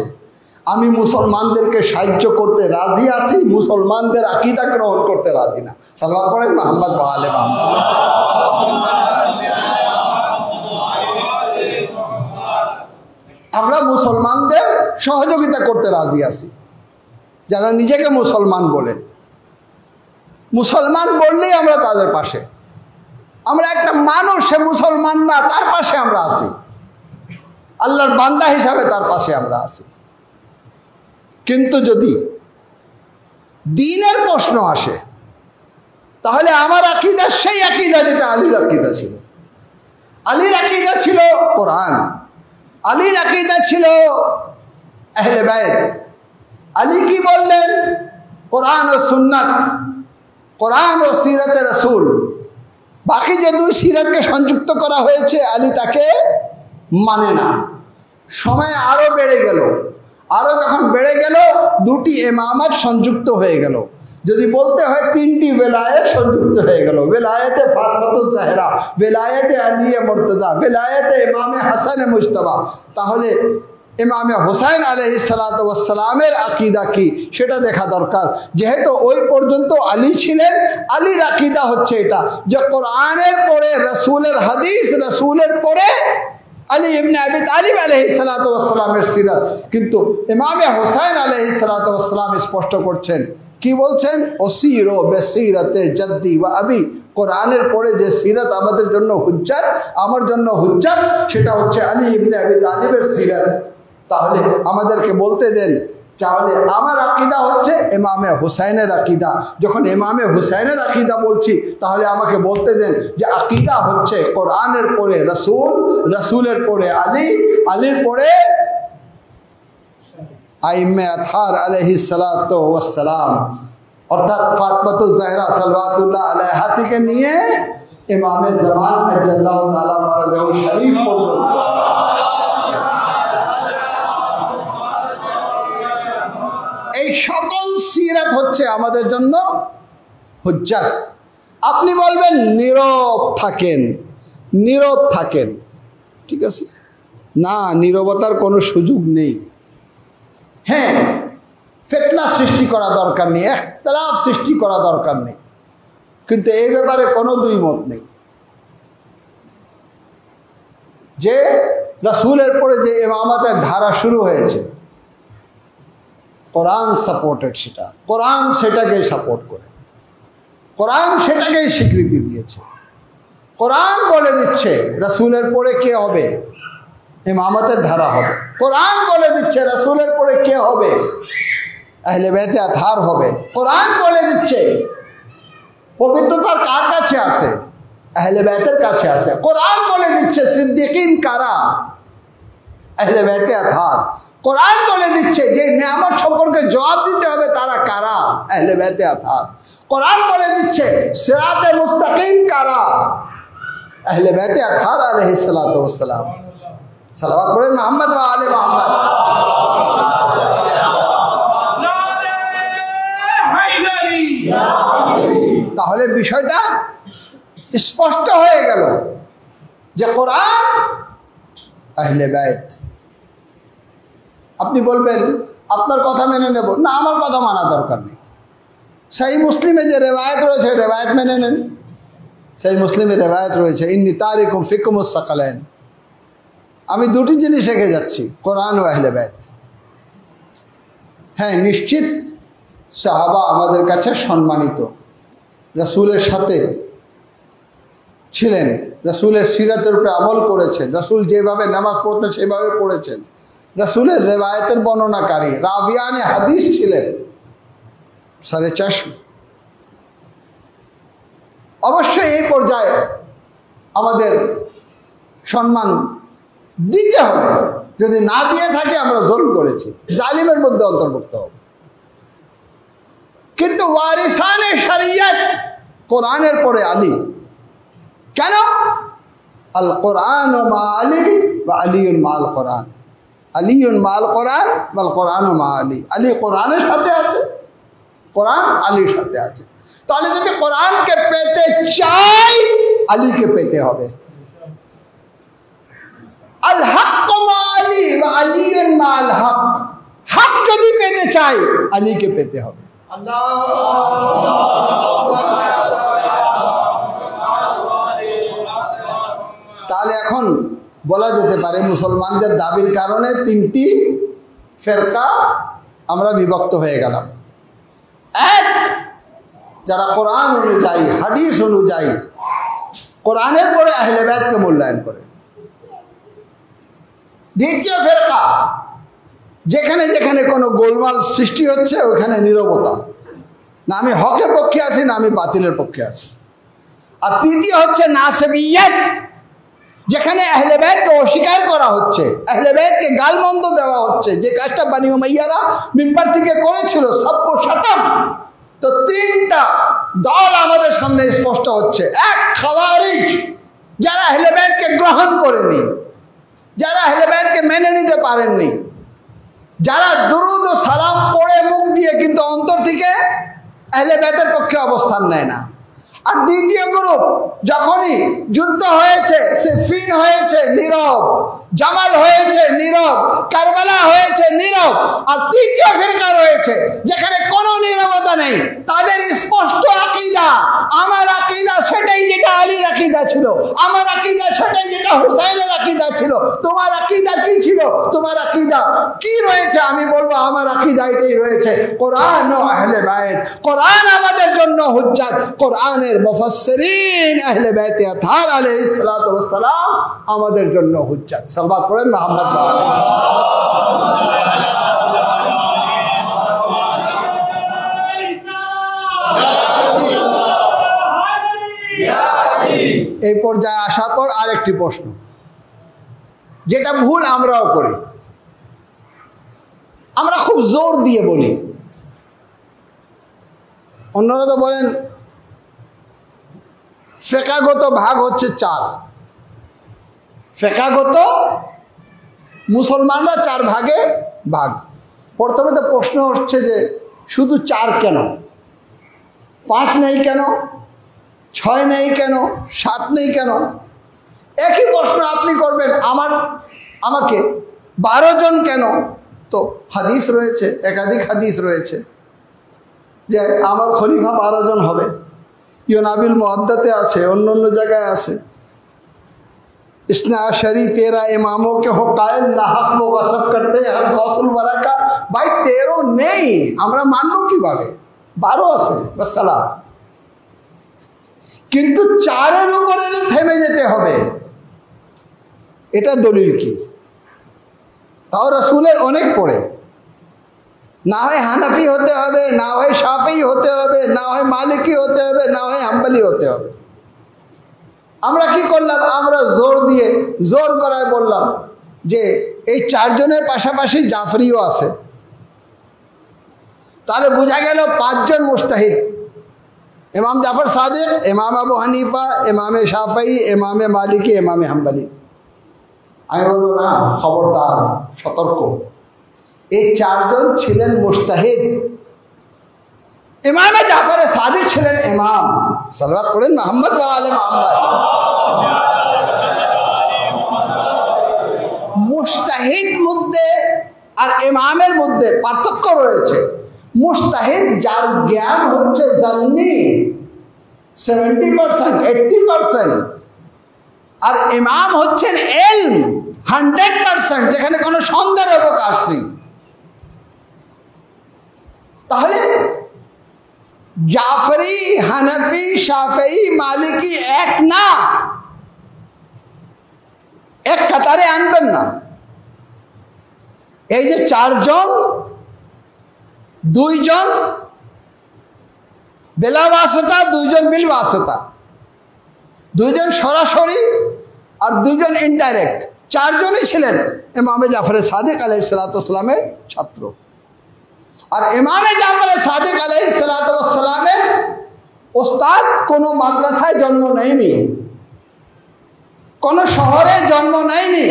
আমি মুসলমানদেরকে সাহায্য করতে রাজি আছি, মুসলমানদের আকীদা গ্রহণ করতে রাজি না। সালাওয়াত পড়েন মুহাম্মদ ওয়া আলে মুহাম্মদ। আমরা মুসলমানদের সহযোগিতা করতে রাজি আছি, যারা নিজেকে মুসলমান বলেন। মুসলমান বললেই আমরা তাদের পাশে। আমরা একটা মানুষ, সে মুসলমান না, তার পাশে আমরা আছি, আল্লাহর বান্দা হিসাবে তার পাশে আমরা আছি। কিন্তু যদি দ্বীনের প্রশ্ন আসে, তাহলে আমার আকীদা সেই আকীদা যেটা আলীর আকীদা ছিল। আলীর আকীদা ছিল কোরআন, আলীর আকীদা ছিল আহলে বাইত। আলী কি বললেন? কোরআন ও সুন্নাত, কোরআন ও সিরাতে রাসূল। বাকি যে দুই সিরাতকে সংযুক্ত করা হয়েছে, আলী তাকে মানে না। সময় আরো বেড়ে গেল, আরো যখন বেড়ে গেল, দুটি ইমামত সংযুক্ত হয়ে গেল। যদি বলতে হয় তিনটি বেলায়েত সংযুক্ত হয়ে গেল, বেলায়েতে ফাতেমাতুজ জাহরা, বেলায়েতে আলী মুর্তজা, বেলায়েতে ইমামে হাসান মুজতবা। তাহলে ইমামে হুসাইন আলাইহিস সালাতু ওয়াস সালামের আকীদা কি সেটা দেখা দরকার। যেহেতু ওই পর্যন্ত আলী ছিলেন, আলীর আকীদা হচ্ছে এটা যে কোরআনের পরে রাসূলের হাদিস, রাসূলের পরে আলী ইবনে আবি তালিব আলাইহিস সালাতু ওয়াস সালামের সিরাত। কিন্তু ইমামে হুসাইন আলাইহিস সালাতু ওয়াস সালাম স্পষ্ট করছেন, কি বলছেন? ওসিরো বেসিরাতে জাদ্দি ওয়া আবি। কোরআনের পরে যে সিরাত আমাদের জন্য হুজ্জাত, আমার জন্য হুজ্জাত, সেটা হচ্ছে আলী ইবনে আবি তালিবের সিরাত। তাহলে আমাদেরকে বলতে দেন, তাহলে আমার আকীদা হচ্ছে ইমামে হুসাইনের আকীদা। যখন ইমামে হুসাইনের আকীদা বলছি, তাহলে আমাকে বলতে দেন যে আকীদা হচ্ছে কোরআনের পরে রাসূল, রাসূলের পরে আলী, আলীর পরে আইম্মে আতহার আলাইহিস সালাতু ওয়াস সালাম, অর্থাৎ ফাতেমাতুজ জাহরা সাল্লাল্লাহু আলাইহা থেকে নিয়ে ইমামে জামান আজ্জাল্লাহু তাআলা ফরজাহু শরীফ পর্যন্ত। এই সকল সিরাত হচ্ছে আমাদের জন্য হুজ্জাত। আপনি বলবেন নীরব থাকেন, নীরব থাকেন, ঠিক আছে না, নীরবতার কোনো সুযোগ নেই। হ্যাঁ, ফিতনা সৃষ্টি করা দরকার নেই, ইখতিলাফ সৃষ্টি করা দরকার নেই, কিন্তু এই ব্যাপারে কোনো দুই মত নেই যে রাসূলের পরে যে ইমামতের ধারা শুরু হয়েছে, কোরআন সাপোর্টেড, সেটা কোরআন সেটাকেই সাপোর্ট করে, কোরআন সেটাকেই স্বীকৃতি দিয়েছে। কোরআন বলে দিচ্ছে রাসূলের পরে কে হবে, ইমামতের ধারা হবে। কোরআন বলে দিচ্ছে রাসূলের পরে কে হবে, আহলে বাইতে আতহার হবে। কোরআন বলে দিচ্ছে পবিত্রতার কার কাছে আছে, আহলে বাইতের কাছে আছে। কোরআন বলে দিচ্ছে সিদ্দিকিন কারা, আহলে বাইতে আতহার। কোরআন বলে দিচ্ছে যে নিয়ামত সম্পর্কে জবাব দিতে হবে তারা কারা, আহলে বাইতে আতহার। কোরআন বলে দিচ্ছে সিরাতে মুস্তাকিম কারা, আহলে বাইতে আতহার আলাইহিস সালাতু ওয়াস সালাম। সালাওয়াত পড়েন মুহাম্মদ ওয়া আলে মুহাম্মদ। তাহলে বিষয়টা স্পষ্ট হয়ে গেল যে কোরআন আহলে বাইত। আপনি বলবেন আপনার কথা মেনে নেব না, আমার কথা মানা দরকার নেই। সহিহ মুসলিমে যে রেওয়ায়েত রয়েছে, রেওয়ায়েত মেনে নেন। সহিহ মুসলিমে রেওয়ায়েত রয়েছে, ইন্নী তারিকুম ফিকুমুস সাকালাইন। আমি দুটি জিনিস রেখে যাচ্ছি, কোরআন ও আহলে বাইত। হ্যাঁ, নিশ্চিত সাহাবা আমাদের কাছে সম্মানিত, রাসূলের সাথে ছিলেন, রাসূলের সিরাতের উপরে আমল করেছেন, রাসূল যেভাবে নামাজ পড়তেন সেভাবে পড়েছেন, রাসূলের রেওয়ায়েতের বর্ণনাকারী, রাবিয়ানে হাদিস ছিলেন, সারে চশম। অবশ্যই এই পর্যায়ে আমাদের সম্মান দিতে হবে, যদি না দিয়ে থাকে আমরা জুলম করেছি, জালিমের মধ্যে অন্তর্ভুক্ত হব। কিন্তু ওয়ারিসানে শরিয়ত কোরআনের পরে আলী। কেন? আল কোরআন মা আলী ওয়া আলীউন মা আল কোরআন, আলীউন মা আল কোরআন ওয়াল কোরআন মা আলী। আলী কোরআনের সাথে আছে, কোরআন আলীর সাথে আছে। তাহলে যদি কোরআনকে পেতে চাই, আলীকে পেতে হবে। আল হক মা আলী ওয়া আলীউন মা আল হক। হক চাই আলীকে পেতে হবে। তাহলে এখন বলা যেতে পারে মুসলমানদের দাবির কারণে তিনটি ফেরকা আমরা বিভক্ত হয়ে গেলাম। এক, যারা কোরআন অনুযায়ী হাদিস অনুযায়ী কোরআনের পরে আহলে বাইতকে মূল্যায়ন করে। দ্বিতীয় ফেরকা, যেখানে যেখানে কোনো গোলমাল সৃষ্টি হচ্ছে ওখানে নীরবতা, না আমি হকের পক্ষে আছি না আমি বাতিলের পক্ষে আছি। আর তৃতীয় হচ্ছে নাসবিয়ত, যেখানে আহলে বাইতকে অস্বীকার করা হচ্ছে, আহলে বাইতকে গালমন্দ দেওয়া হচ্ছে, যে কাজটা বানি উমাইয়ারা মিম্বার থেকে করেছিল সব্য শতম। তো তিনটা দল আমাদের সামনে স্পষ্ট হচ্ছে। এক, খাওয়ারিজ, যারা আহলে বাইতকে গ্রহণ করেনি, যারা আহলে বাইতকে মেনে নিতে পারেননি, যারা দুরুদ ও সালাম পড়ে মুখ দিয়ে কিন্তু অন্তর থেকে আহলে বাইতের পক্ষে অবস্থান নেয় না। আর দ্বিতীয় গ্রুপ, যখনই যুদ্ধ হয়েছে, সিফিন হয়েছে নীরব, জামাল হয়েছে নীরব, কারবালা হয়েছে নীরব। আর তৃতীয় ফিরকা রয়েছে যেখানে কোনো নীরবতা নেই, তাদের স্পষ্ট আকীদা, আমার আকীদা সেটাই যেটা আলীর আকীদা ছিল, আমার আকীদা সেটাই যেটা হুসাইনের আকীদা ছিল। তোমার আকীদা কি ছিল? তোমার আকীদা কি রয়েছে? আমি বলবো আমার আকীদা এটাই রয়েছে, কোরআন ও আহলে বাইত। কোরআন আমাদের জন্য হুজ্জাত, কোরআনের মুফাসসিরিন আহলে বাইত আতহার আলাইহিস সালাতু ওয়াস সালাম আমাদের জন্য হুজ্জাত। সালাত পড়েন মুহাম্মদ ওয়া আলিহি। এই পর্যায়ে আসার পর আরেকটি প্রশ্ন, যেটা ভুল আমরাও করি, আমরা খুব জোর দিয়ে বলি, অন্যরা তো বলেন ফেকাগত ভাগ হচ্ছে চার। ফেকাগত মুসলমানরা চার ভাগে ভাগ। প্রথমে তো প্রশ্ন হচ্ছে যে শুধু চার কেন, পাঁচ নেই কেন, ছয় নেই কেন, সাত নেই কেন? একই প্রশ্ন আপনি করবেন আমাকে 12 জন কেন? তো হাদিস রয়েছে, একাধিক হাদিস রয়েছে যে আমার খলিফা 12 জন হবে। ইউনাবিল মুআদ্দাতে আছে, অন্য অন্য জায়গায় আছে। ইসনা আশারি 13 ইমামों के हो कायल लाहक वो गसब करते हैं गौसुल वरा का। भाई 13 নেই, আমরা মানব কিভাবে? 12 আছে বাস সালাম। কিন্তু 4-এর উপরে যে থেমে যেতে হবে, এটা দলিল কি? তাও রাসূলের অনেক পড়ে, না হয় হানাফি হতে হবে, না হয় শাফিঈ হতে হবে, না হয় মালিকি হতে হবে, না হয় হাম্বলি হতে হবে। আমরা কি করলাম? আমরা জোর করায় বললাম যে এই 4 জনের পাশাপাশি জাফরিও আছে। তাহলে বোঝা গেল 5 জন মুজতাহিদ, ইমাম জাফর সাদিক, ইমাম আবু হানিফা, ইমামে শাফিঈ, ইমামে মালিকি, ইমামে হাম্বলি। আমি বলবো না, খবরদার, সতর্ক। এই 4 জন ছিলেন মুজতাহিদ। ইমামে জাফর সাদিক ছিলেন ইমাম। সালাওয়াত করেন মুহাম্মদ ওয়া আলে মুহাম্মদ। মুজতাহিদ মধ্যে আর ইমামের মধ্যে পার্থক্য রয়েছে। মুজতাহিদ যার জ্ঞান হচ্ছে জান্নি 70%, 80%, আর ইমাম হচ্ছেন ইলম 100%, যেখানে কোনো সন্দেহের অবকাশ নেই। তাহলে জাফরি, হানাফি, শাফিঈ, মালিকি এক না, এক কাতারে আনবেন না। এই যে 4 জন, 2 জন বেলা ওয়াসিতা, 2 জন বিল ওয়াসিতা, 2 জন সরাসরি আর 2 জন ইনডাইরেক্ট। 4 জনই ছিলেন ইমামে জাফর সাদিক আলাইহিস সালাতু ওয়াস সালামের ছাত্র। আর ইমামে জাফর সাদিক আলাইহিস সালাতু ওয়াস সালামের ওস্তাদ কোনো মাদ্রাসায় জন্ম নেয়নি, কোনো শহরে জন্ম নেয়নি।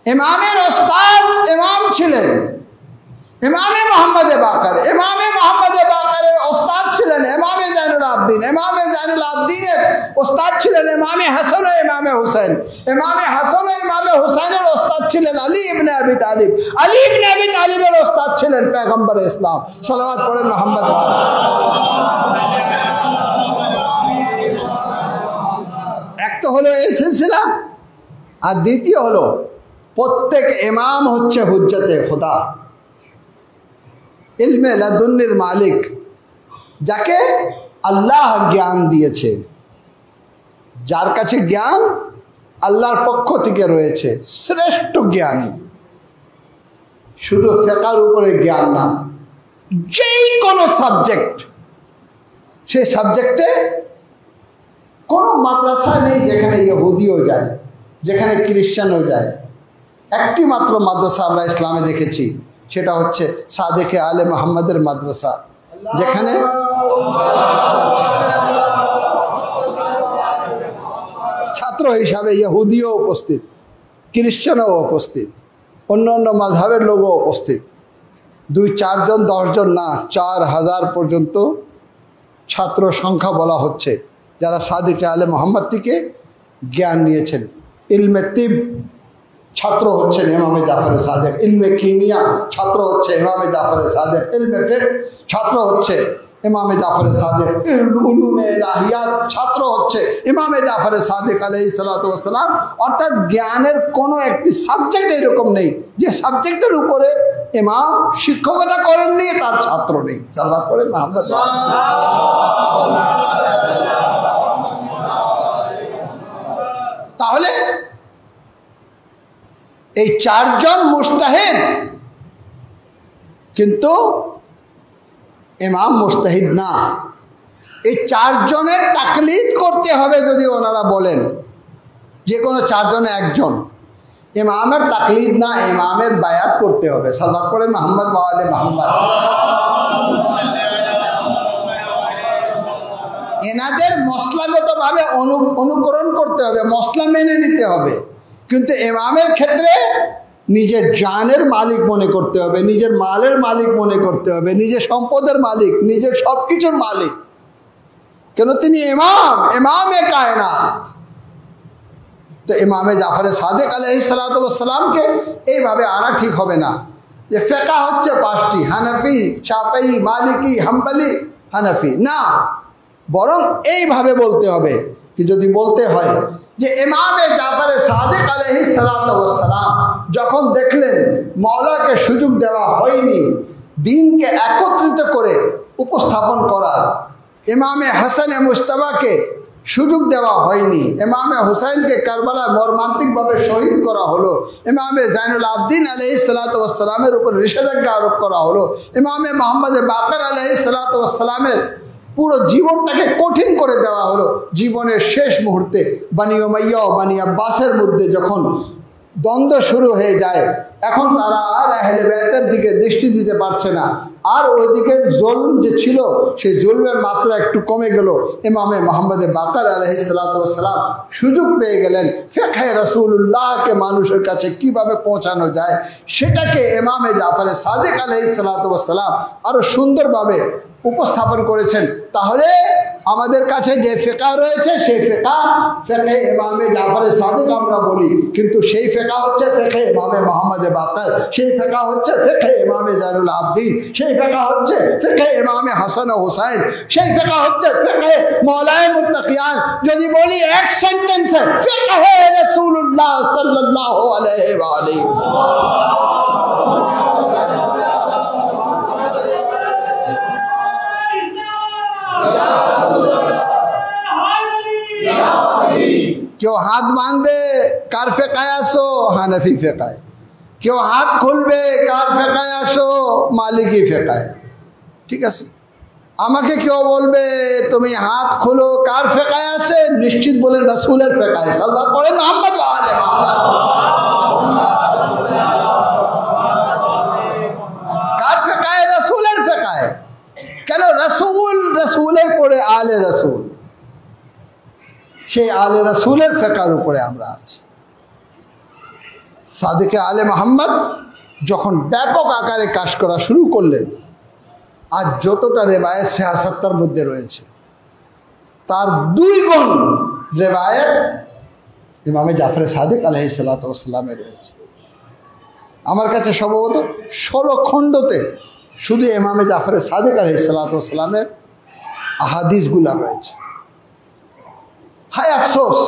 ইমামের ওস্তাদ ইমাম ছিলেন, ইমামে মোহাম্মদ বাকার, ইমামে মোহাম্মদ বাকারের ওস্তাদ ছিলেন ইমামে জাইনুল আবদিন, ইমামে জাইনুল আবদিনের ওস্তাদ ছিলেন ইমামে হাসান ও ইমামে হুসাইন, ইমামে হাসান ও ইমামে হুসাইনের ওস্তাদ ছিলেন আলী ইবনে আবি তালিব, আলী ইবনে আবি তালিবের ওস্তাদ ছিলেন পয়গম্বর ইসলাম। সালাওয়াত পড়েন মোহাম্মদ। এক তো হলো এই সিলসিলা, আর দ্বিতীয় হলো প্রত্যেক ইমাম হচ্ছে হুজ্জতে খুদা, ইলমে লাদুন্নির মালিক, যাকে আল্লাহ জ্ঞান দিয়েছে, যার কাছে জ্ঞান আল্লাহর পক্ষ থেকে রয়েছে, শ্রেষ্ঠ জ্ঞানী। শুধু ফিকহের উপরে জ্ঞান না, যেই কোনো সাবজেক্ট, সেই সাবজেক্টে কোনো মাদ্রাসা নেই যেখানে ইহুদিও যায়, যেখানে খ্রিস্টানও যায়। একটি মাত্র মাদ্রাসা আমরা ইসলামে দেখেছি, সেটা হচ্ছে সাদেকে আলে মোহাম্মদের মাদ্রাসা, যেখানে ছাত্র হিসাবে ইহুদিও উপস্থিত, খ্রিস্টানও উপস্থিত, অন্য অন্য মাযহাবের লোকও উপস্থিত। 2-4 জন 10 জন না, 4000 পর্যন্ত ছাত্র সংখ্যা বলা হচ্ছে, যারা সাদেকে আলে মোহাম্মদ থেকে জ্ঞান নিয়েছেন। ইলমে তিব ছাত্র হচ্ছেন ইমামে জাফরে সাদেক, ইলমে কিমিয়া ছাত্র হচ্ছে ইমামে জাফরে সাদেক, ইলমে ফিকহ ছাত্র হচ্ছে ইমামে জাফরে সাদেক, উলুমে ইলাহিয়াত ছাত্র হচ্ছে ইমামে জাফরে সাদেক আলাইহিস সালাতু ওয়াস সালাম। অর্থাৎ জ্ঞানের কোনো একটি সাবজেক্ট এরকম নেই যে সাবজেক্টের উপরে ইমাম শিক্ষকতা করেননি, তার ছাত্র নেই। সাল্লাল্লাহু আলাইহি মুহাম্মদ। তাহলে এই 4 জন মুজতাহিদ, কিন্তু ইমাম মুজতাহিদ না। এই 4 জনের তাকলিদ করতে হবে যদি ওনারা বলেন, যে কোনো 4 জনে একজন, ইমামের তাকলিদ না, ইমামের বায়াত করতে হবে। সাল্লাল্লাহু আলাইহি মুহাম্মদ ওয়া আলে মুহাম্মদ। এনাদের মশলাগতভাবে অনুকরণ করতে হবে, মশলা মেনে নিতে হবে, কিন্তু ইমামের ক্ষেত্রে নিজের জানের মালিক মনে করতে হবে, নিজের মালের মালিক মনে করতে হবে, নিজের সম্পদের মালিক, নিজের সব কিছুর মালিক। কেন? তিনি ইমাম, ইমামে কায়নাত। তো ইমামে জাফরে সাদেক আলাইহিস সালাতু ওয়াস সালামকে এইভাবে আনা ঠিক হবে না যে ফিকহ হচ্ছে 5টি, হানাফি, শাফিঈ, মালিকি, হাম্বলি, হানাফি, না। বরং এইভাবে বলতে হবে কি, যদি বলতে হয় যে ইমামে জাফরে সাদেক আলাইহিস সালাতু ওয়াস সালাম যখন দেখলেন মাওলাকে সুযোগ দেওয়া হয়নি দ্বীনকে একত্রিত করে উপস্থাপন করার, ইমামে হাসানে মুজতবাকে সুযোগ দেওয়া হয়নি, ইমামে হুসাইনকে কারবালায় মর্মান্তিকভাবে শহীদ করা হলো, ইমামে জাইনুল আবদিন আলাইহিস সালাতু ওয়াস সালামের উপর নিষেধাজ্ঞা আরোপ করা হলো, ইমামে মোহাম্মদ বাকার আলাইহিস সালাতু ওয়াস সালামের পুরো জীবনটাকে কঠিন করে দেওয়া হলো। জীবনের শেষ মুহূর্তে বানি উমাইয়া ও বানি আব্বাসের মধ্যে যখন দ্বন্দ্ব শুরু হয়ে যায়, এখন তারা আর আহলে বাইতের দিকে দৃষ্টি দিতে পারছে না, আর ওইদিকে জুলম যে ছিল সেই জুলমের মাত্রা একটু কমে গেল। ইমামে মোহাম্মদ বাকার আলাইহিস সালাতু ওয়াস সালাম সুযোগ পেয়ে গেলেন ফিকহে রাসূলুল্লাহকে মানুষের কাছে কিভাবে পৌঁছানো যায়, সেটাকে ইমামে জাফর সাদেক আলাইহিস সালাতু ওয়াস সালাম আরো সুন্দরভাবে উপস্থাপন করেছেন। তাহলে আমাদের কাছে যে ফিকহ রয়েছে সেই ফিকহে ইমামে জাফর সাদেক আমরা বলি, কিন্তু সেই ফিকহ হচ্ছে ফিকহে ইমামে মোহাম্মদ বাকার, সেই ফিকহ হচ্ছে ফিকহে ইমামে জাইনুল আবদিন, সেই ফিকহ হচ্ছে ফিকহে ইমামে হাসান ও হুসাইন, সেই ফিকহ হচ্ছে ফিকহে মাওলায়ে মুত্তাকিয়ান। যদি বলি এক সেন্টেন্সে ফিকহে রাসূলুল্লাহ সাল্লাল্লাহু আলাইহি ওয়া আলিহি কেউ হাত বাঁধবে কার ফিকহে আসো, হানাফি ফিকহে। কেউ হাত খুলবে কার ফিকহে আসো, মালিকি ফিকহে। ঠিক আছে, আমাকে কেউ বলবে তুমি হাত খুলো কার ফিকহে আছে, নিশ্চিত বলেন রাসূলের ফিকহে। সাল্লাল্লাহু আলাইহি মুহাম্মদ ওয়া আলে মুহাম্মদ। কার ফিকহে? রাসূলের ফিকহে। কেন? রাসূলের পরে আলে রাসূল, সেই আলে রাসূলের ফিকহের উপরে আমরা আছি। সাদেকে আলে মোহাম্মদ যখন ব্যাপক আকারে কাজ করা শুরু করলেন, আজ যতটা রেবায়েত সিয়াসাত্তার মধ্যে রয়েছে তার 2 গুণ রেবায়েত ইমামে জাফরে সাদিক আলাইহিসসালামের রয়েছে। আমার কাছে সম্ভবত 16 খণ্ডতে শুধু ইমামে জাফরে সাদিক আলাইহিসসালামের আহাদিসগুলা রয়েছে। হায় আফসোস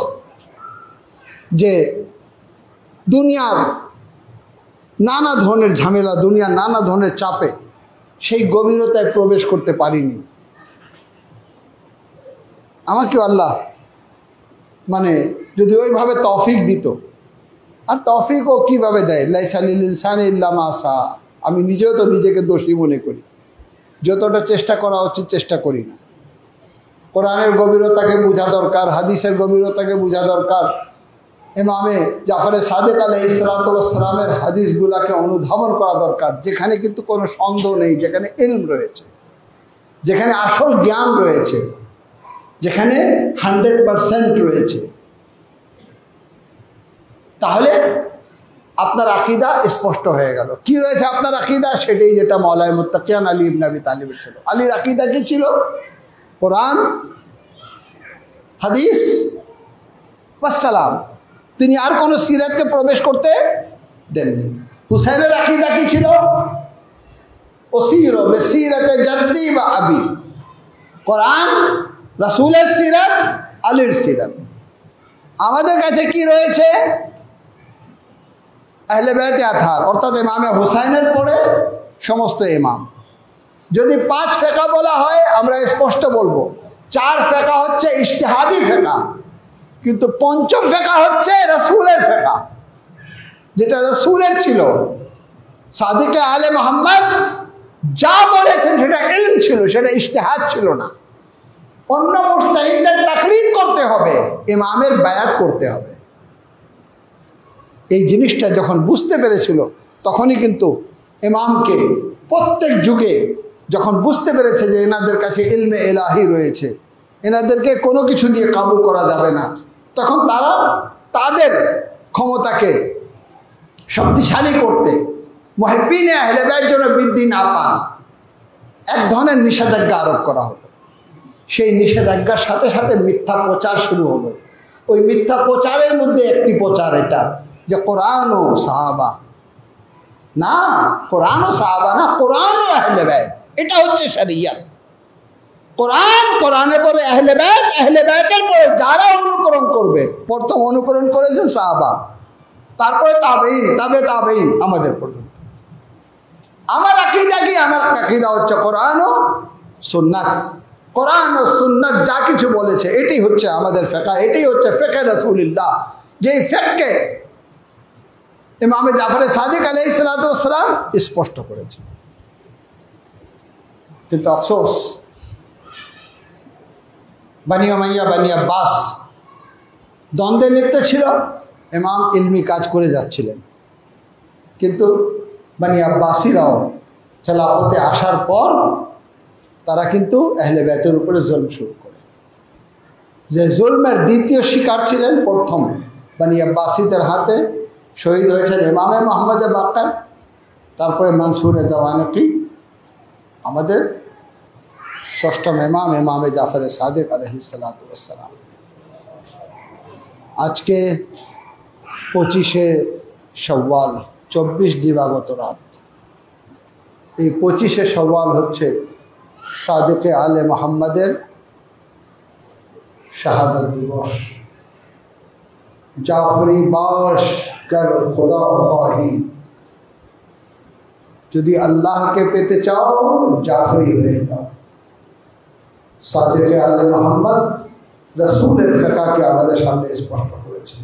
যে দুনিয়ার নানা ধরনের ঝামেলা, দুনিয়ার নানা ধরনের চাপে সেই গভীরতায় প্রবেশ করতে পারিনি। আমাকেও আল্লাহ মানে যদি ওইভাবে তৌফিক দিত, আর তৌফিকও কীভাবে দেয়, লাইসা লিল ইনসানি ইল্লা মা সা। আমি নিজেও তো নিজেকে দোষী মনে করি, যতটা চেষ্টা করা উচিত চেষ্টা করি না। কোরআনের গভীরতাকে বোঝা দরকার, হাদিসের গভীরতাকে বোঝা দরকার। ইমামে জাফরে সাদিক আলাইহিসসালামের হাদিসগুলাকে অনুধাবন করা দরকার, যেখানে কিন্তু কোনো সন্দেহ নেই, যেখানে ইলম রয়েছে, যেখানে আসল জ্ঞান রয়েছে, যেখানে 100% রয়েছে। তাহলে আপনার আকীদা স্পষ্ট হয়ে গেল। কি রয়েছে আপনার আকীদা? সেটাই যেটা মাওলানা মুত্তাকিয়ান আলী ইবনে আবি তালিবের ছিল। আলীর আকীদা কি ছিল? কোরআন, হাদিস ওয়াসসালাম। তিনি আর কোনো সিরাতকে প্রবেশ করতে দেননি। হুসাইনের আকীদা কি ছিল? ওসিরো বিসিরাতে জাদ্দি বা আবি। কোরআন, রাসূলের সিরাত, আলীর সিরাত। আমাদের কাছে কি রয়েছে? আহলে বাইতে আতহার, অর্থাৎ ইমামে হুসাইনের পরে সমস্ত ইমাম। যদি 5 ফেকা বলা হয় আমরা স্পষ্ট বলবো 4 ফেকা হচ্ছে ইজতিহাদি ফেকা, কিন্তু 5ম ফেকা হচ্ছে রাসূলের ফেকা, যেটা রাসূলের ছিল। সাদিকে আলে মোহাম্মদ যা বলেছেন সেটা ইলম ছিল, সেটা ইজতিহাদ ছিল না। অন্য মুজতাহিদদের তাকলিদ করতে হবে, ইমামের বায়াত করতে হবে। এই জিনিসটা যখন বুঝতে পেরেছিল তখনই কিন্তু ইমামকে প্রত্যেক যুগে যখন বুঝতে পেরেছে যে এনাদের কাছে ইলমে ইলাহি রয়েছে, এনাদেরকে কোনো কিছু দিয়ে কাবু করা যাবে না, তখন তারা তাদের ক্ষমতাকে শক্তিশালী করতে মুহিব্বিনে আহলে বাইত যেন বৃদ্ধি না পান, এক ধরনের নিষেধাজ্ঞা আরোপ করা হলো। সেই নিষেধাজ্ঞার সাথে সাথে মিথ্যা প্রচার শুরু হলো। ওই মিথ্যা প্রচারের মধ্যে একটি প্রচার এটা যে কোরআন ও সাহাবা না, কোরআন ও সাহাবা না, কোরআন ও আহলে বাইত। এটা হচ্ছে শরিয়ত। কোরআন, কোরআনের পরে আহলে বাইত, আহলে বাইতের পরে যারা অনুকরণ করবে, প্রথম অনুকরণ করেছেন সাহাবা, তারপরে তাবেঈন, তাবেঈন আমাদের পর্যন্ত। আমার আকীদা কি? আমার আকীদা হচ্ছে কোরআন ও সুন্নাত। কোরআন ও সুন্নাত যা কিছু বলেছে এটাই হচ্ছে আমাদের ফিকহ, এটাই হচ্ছে ফিকহ রাসূলুল্লাহ। যেই ফিকহকে ইমামে জাফর সাদিক আলাইহিসসালাম স্পষ্ট করেছে। কিন্তু আফসোস, বানি উমাইয়া বানি আব্বাস দ্বন্দ্বে লিপ্ত ছিল। ইমাম ইলমি কাজ করে যাচ্ছিলেন, কিন্তু বানি আব্বাসীরাও খেলাফতে আসার পর তারা কিন্তু আহলে বাইতের উপরে জুলম শুরু করে। যে জুলমের দ্বিতীয় শিকার ছিলেন প্রথম বানি আব্বাসীদের হাতে শহীদ হয়েছেন ইমামে মুহাম্মদ বাক্কার, তারপরে মনসুরে দেওয়ানকি, আমাদের 6ম ইমাম ইমামে জাফর সাদিক আলাইহিসসালাম। আজকে 25শে শাওয়াল, 24 দিবাগত রাত। এই 25শে শাওয়াল হচ্ছে সাদিকে আলে মোহাম্মদের শাহাদত দিবস। জাফরি বাস কর খুদা খাহি, যদি আল্লাহকে পেতে চাও জাফরি হয়ে যাও। সাদিকে আলে মোহাম্মদ রাসূলের ফিকহকে আমাদের সামনে স্পষ্ট করেছে,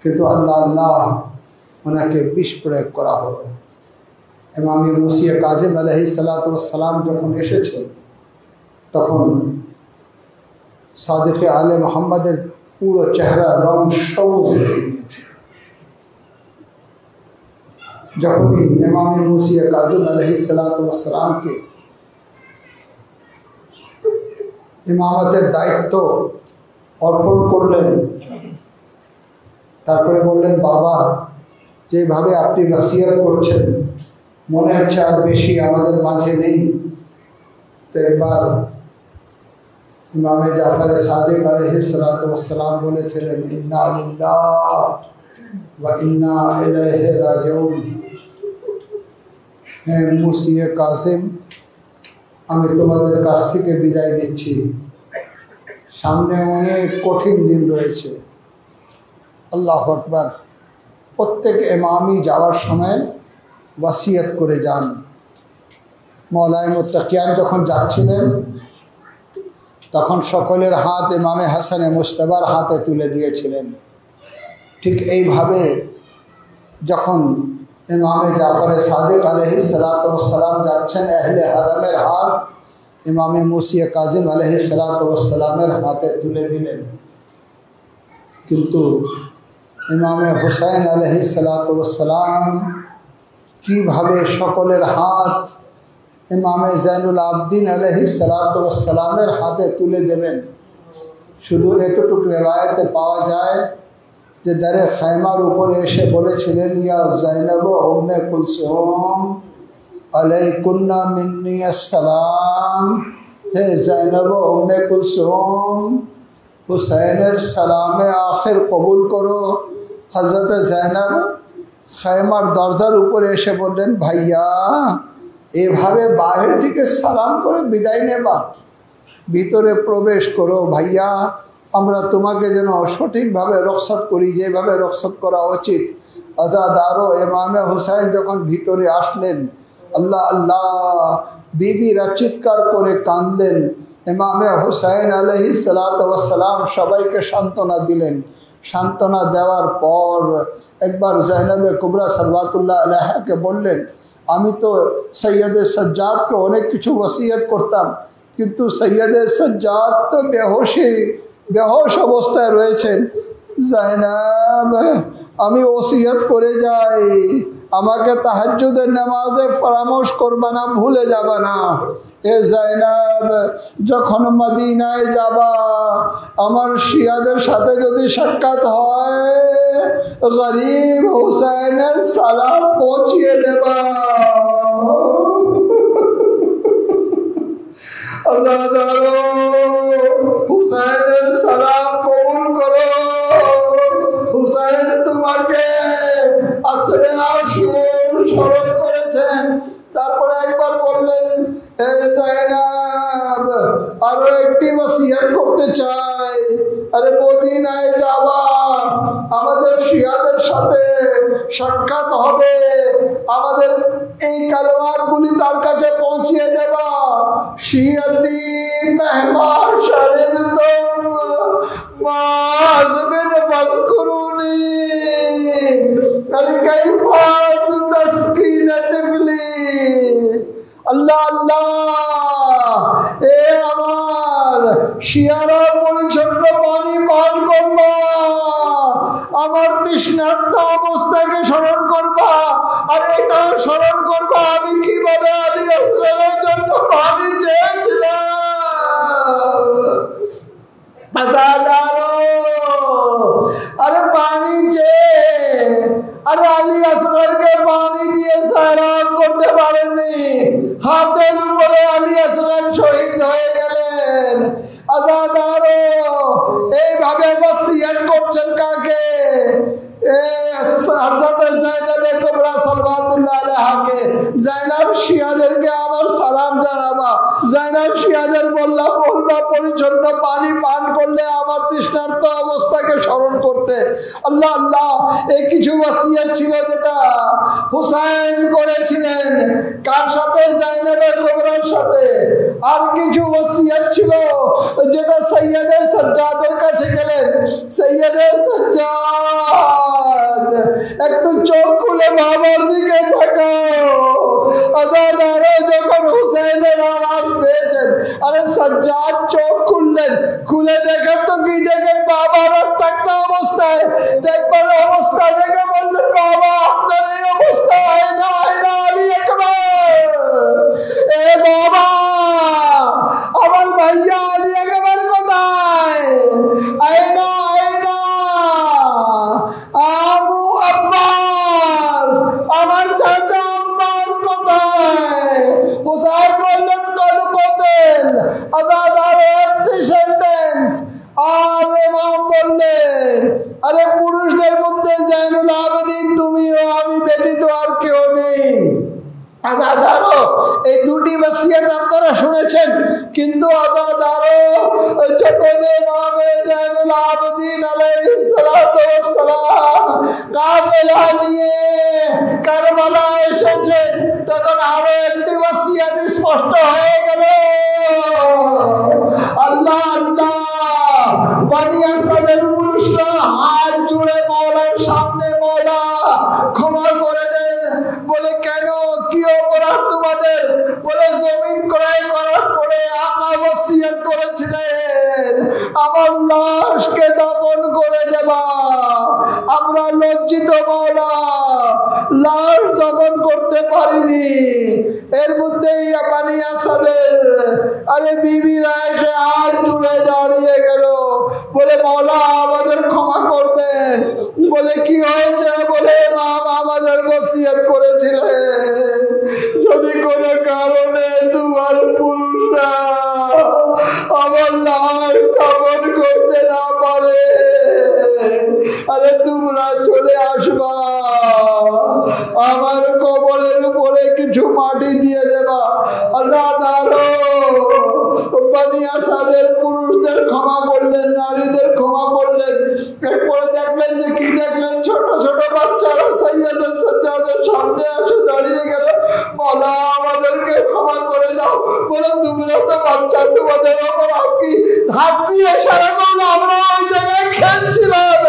কিন্তু আল্লাহ ওনাকে বিষ প্রয়োগ করা হলো। ইমাম মুসিয়া কাজিম আলাইহিসসালাম যখন এসেছেন তখন সাদিকে আলে মোহাম্মদের পুরো চেহারার রং সবুজ হয়ে গিয়েছে। যখনই ইমাম মুসিয়া কাজিম আলাইহিসসালামকে ইমামতের দায়িত্ব অর্পণ করলেন, তারপরে বললেন, বাবা যেভাবে আপনি ওসিয়ত করছেন মনে হচ্ছে আর বেশি আমাদের মাঝে নেই। তো একবার ইমামে জাফর সাদিক আলাইহিসসালাতু ওয়াসসালাম বলেছিলেন, ইন্না লিল্লাহ ওয়া ইন্না ইলাইহি রাজিউন। হ্যাঁ মুসিয়ে কাসিম, আমি তোমাদের কাছ থেকে বিদায় নিচ্ছি, সামনে অনেক কঠিন দিন রয়েছে। আল্লাহু আকবার। প্রত্যেক ইমামই যাওয়ার সময় ওয়াসিয়ত করে যান। মওলায়ে মুত্তাকিয়ান যখন যাচ্ছিলেন তখন সকলের হাত ইমামে হাসানে মুজতবার হাতে তুলে দিয়েছিলেন। ঠিক এইভাবে যখন ইমামে জাফর সাদিক আলাইহিসসালাতু ওয়াসসালাম যাচ্ছেন, আহলে হারামের হাত ইমামে মুসিয়ে কাজিম আলাইহিসসালাতু ওয়াসসালামের হাতে তুলে দিলেন। কিন্তু ইমামে হুসাইন আলাইহিসসালাতু ওয়াসসালাম কীভাবে সকলের হাত ইমামে জাইনুল আবদিন আলাইহিসসালাতু ওয়াসসালামের হাতে তুলে দেবেন। শুধু এতটুকু রেওয়ায়েতে পাওয়া যায় যে দারে খায়মার উপরে এসে বলেছিলেন, ইয়া জাইনাব উম্মে কুলসুম আলাইকুন্না মিন্নি আসসালাম। হে জাইনাব উম্মে কুলসুম, হুসাইনের সালামে আখির কবুল করো। হযরত জাইনাব খায়মার দরজার উপরে এসে বললেন, ভাইয়া এভাবে বাহির থেকে সালাম করে বিদায় নেবা? ভিতরে প্রবেশ করো ভাইয়া, আমরা তোমাকে যেন সঠিকভাবে রক্ষত করি, যেভাবে রক্ষত করা উচিত। আজাদারো ইমামে হুসাইন যখন ভিতরে আসলেন, আল্লাহ আল্লাহ বিবিরা চিৎকার করে কাঁদলেন। ইমামে হুসাইন আলাইহিসসালাতু ওয়াসসালাম সবাইকে সান্ত্বনা দিলেন। সান্ত্বনা দেওয়ার পর একবার জাইনাবে কুবরা সালওয়াতুল্লাহ আলাইহাকে বললেন, আমি তো সৈয়দে সজ্জাদকে অনেক কিছু ওসিয়ত করতাম, কিন্তু সৈয়দে সজ্জাদ তো বেহোশ অবস্থায় রয়েছেন। জাইনাব আমি ওসিয়ত করে যাই, আমাকে তাহাজ্জুদের নামাজে পরামর্শ করবা না, ভুলে যাবা না। এ জাইনাব যখন মদিনায় যাবা আমার শিয়াদের সাথে যদি সাক্ষাৎ হয়, গরিব হুসাইনের সালাম পৌঁছিয়ে দেবা। আজাদারো হুসাইনের সালাম কবুল করো। হুসাইন তোমাকে আসরে আশুর স্মরণ করেছেন। তারপরে একবার বললেন, হে জাইনাব আরো একটি ওসিয়ত করতে চাই। আরে মদিনায় যাবা, আমাদের শিয়াদের সাথে সাক্ষাৎ হবে, আমাদের এই কালেমাতগুলি তার কাছে পৌঁছিয়ে দেবা। শিয়াতি মেহমান শরীর তুম মাযবিন ফাসকুরুনি আরে কাইফা তাসকিনা তিফলি। আল্লাহ আল্লাহ, এ আমার শিয়ারা পরিচ্ছন্ন পানি পান করবা, আমার তৃষ্ণার্ত অবস্থাকে স্মরণ করবা, আর এটা স্মরণ করবা আমি কিভাবে আলী আসগরের জন্য পানি চেয়েছিলাম। আরে পানি আরে আলী আসগরকে পানি দিয়ে সালাম করতে পারেননি, হাতের উপরে আলী আসগর শহীদ হয়ে গেলেন। আজাদারো এইভাবে ওসিয়ত করছেন কাকে? হযরত জাইনাবে কুবরা সালওয়াতুল্লাহ আলাইহাকে। জাইনাব শিয়াদেরকে আমার সালাম জানাবা। জাইনাব শিয়াদের বলবা পরিচ্ছন্ন পানি পান করলে আমার তৃষ্ণার্ত অবস্থাকে স্মরণ করতে। আল্লাহ আল্লাহ, এই কিছু ওসিয়ত ছিল যেটা হুসাইন করেছিলেন। কার সাথে? জাইনাবে কুবরার সাথে। আর কিছু ওসিয়ত ছিল যেটা সৈয়দে সাজ্জাদের কাছে গেলেন। সৈয়দে সাজ্জাদ একটু চোখ খুলে বাবার দিকে তাকাও। আজাদারো যখন হুসাইনের আওয়াজ পেয়েছেন, আরে সাজ্জাদ চোখ খুললেন, খুলে দেখেন তো কি দেখেন? বাবা রক্তাক্ত অবস্থায়। দেখবার অবস্থা দেখে বললেন, বাবা আপনার এই অবস্থা হয় না আলী আকবার। এ বাবা আমার ভাইয়া আলী আকবার কোথায়? আয়না আবু আব্বাস আরে পুরুষদের মধ্যে জাইনুল আবেদিন তুমিও আমি ব্যতীত আর কেউ নেই। আজাদারও এই দুটি ওসিয়ত আপনারা শুনেছেন, কিন্তু আজাদারও যখন ইমামে জাইনুল আবেদিন আলাইহিস সালাতু ওয়াস সালাম কাফেলা নিয়ে কারবালা এসেছেন, তখন আরো একটি ওসিয়ত স্পষ্ট হয়ে গেল। আল্লাহ আল্লাহ বনি আসাদের পুরুষরা হাত জুড়ে মওলার সামনে, মওলা ক্ষমা করে দেন। বলে কেন, কি অপরাধ তোমাদের? বলে জমিন ক্রয় করার পরে আকা ওসিয়ত করেছিলেন আমার লাশকে দাফন করে দেবা। আমরা লজ্জিত মওলা, লাশ দাফন করতে পারিনি। এর মধ্যেই বনি আসাদের আরে বিবিরা এসে হাত জুড়ে দাঁড়িয়ে গেল, বলে মওলা আমাদের ক্ষমা করবেন। বলে কি হয়েছে? বলে ইমাম আমাদের ওসিয়ত করেছিলেন যদি কোনো কারণে তোমার পুরুষরা আমার লাশ দাফন করতে না পারে, আরে তোমরা চলে আসবা, আমার কবরের উপরে কিছু মাটি দিয়ে দেবা। আল্লাহ তাআলা বনি আসাদের পুরুষদের ক্ষমা করলেন, নারীদের ক্ষমা করলেন। এরপরে দেখলেন যে কি দেখলেন, ছোট ছোট বাচ্চারা সাইয়্যিদের সাজ্জাদের সামনে এসে দাঁড়িয়ে গেল, মওলা আমাদেরকে ক্ষমা করে দাও। বলে তোমরা তো বাচ্চা, তোমাদের অপরাধ কি? হাত দিয়ে ইশারা করলো, আমরা ওই জায়গায় খেলছিলাম।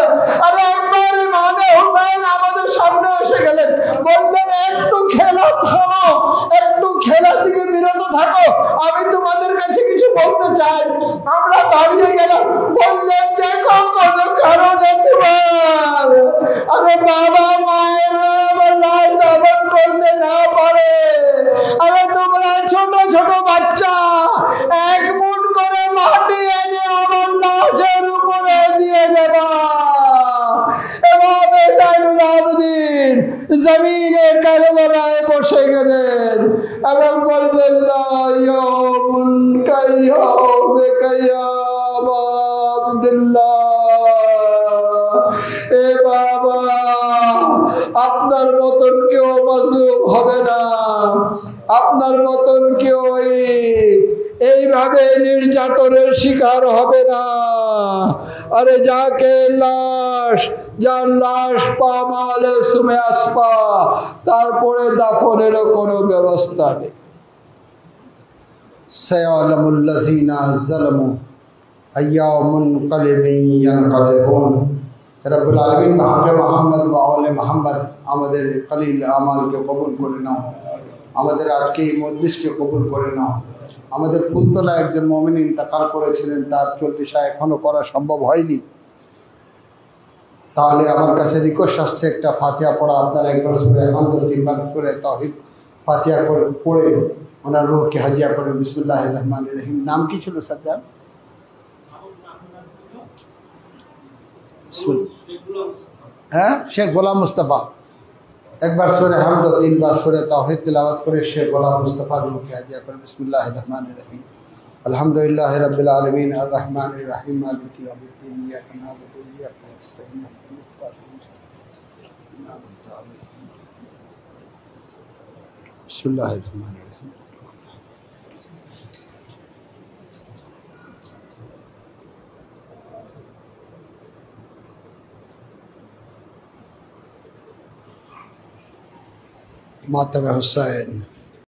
আরে একবার ইমামে হুসাইন আমাদের সামনে এসে গেলেন, বললেন একটু খেলা থামো, একটু খেলা থেকে বিরত থাকো, আমি তোমাদের কাছে কিছু বলতে চাই। আমরা দাঁড়িয়ে গেলাম, বললেন দেখো কোন কারণে তোমার আরে বাবা মায়েরা আমার লাশ দাফন করতে না পারে, আরে তোমরা ছোট ছোট বাচ্চা এক মুঠ করে মাটি এনে আমার লাশের উপরে দিয়ে দেবা। এভাবে জাইনুল আবেদিন জমিনে কারবালায় বসে গেলেন এবং বললেন লা ইয়াউমুন কাইয়াউমিকা ইয়া আবাদিল্লাহ। এ বাবা, আপনার মতন কেউ মাজলুম হবে না, আপনার মতন কেউ এইভাবে নির্যাতনের শিকার হবে না। আরে যাকে লাশ, যার লাশ পামালে সুমে আসপা, তারপরে দাফনেরও কোনো ব্যবস্থা নেই। সায়ালামুল্লাযীনা যালামু আইয়া মুনকালিবিন ইয়ানকালিবুন। রব্বুল আলামিন বাহকে মুহাম্মদ ওয়া আলে মুহাম্মদ আমাদের কলিল আমালকে কবুল করে নাও, আমাদের আজকে এই মজলিসকে কবুল করে নাও। আমাদের ফুলতলা একজন মুমিন ইন্তেকাল করেছিলেন, তার 40 এখনো করা সম্ভব হয়নি। তাহলে আমার কাছে রিকোয়েস্ট আসছে একটা ফাতিহা পড়া, আপনারা একবার সূরা আলহামদ 3 বার সূরা তাওহীদ ফাতিহা করে পড়ে ওনার রূহকে হাজিয়া করেন। বিসমিল্লাহির রহমানির রহিম। নাম কি ছিল সাজ্জাদ? হ্যাঁ, শেখ গোলাম মুস্তাফা। একবার সূরা হামদ 3 বার সূরা তাওহীদ তিলাওয়াত করে শেখ গোলাম মুস্তাফা রূহকে হাজিয়া করেন। বিসমিল্লাহির রহমানির রহিম। আলহামদুলিল্লাহি রাব্বিল আলামিন আর রহমানির রহিম মালিকি ইয়াউমিদ্দিন ইয়্যাকা না'বুদু ওয়া ইয়্যাকা নাস্তাঈন বিসমিল্লাহির রহমানির রহিম। মাতাবে হুসাইন।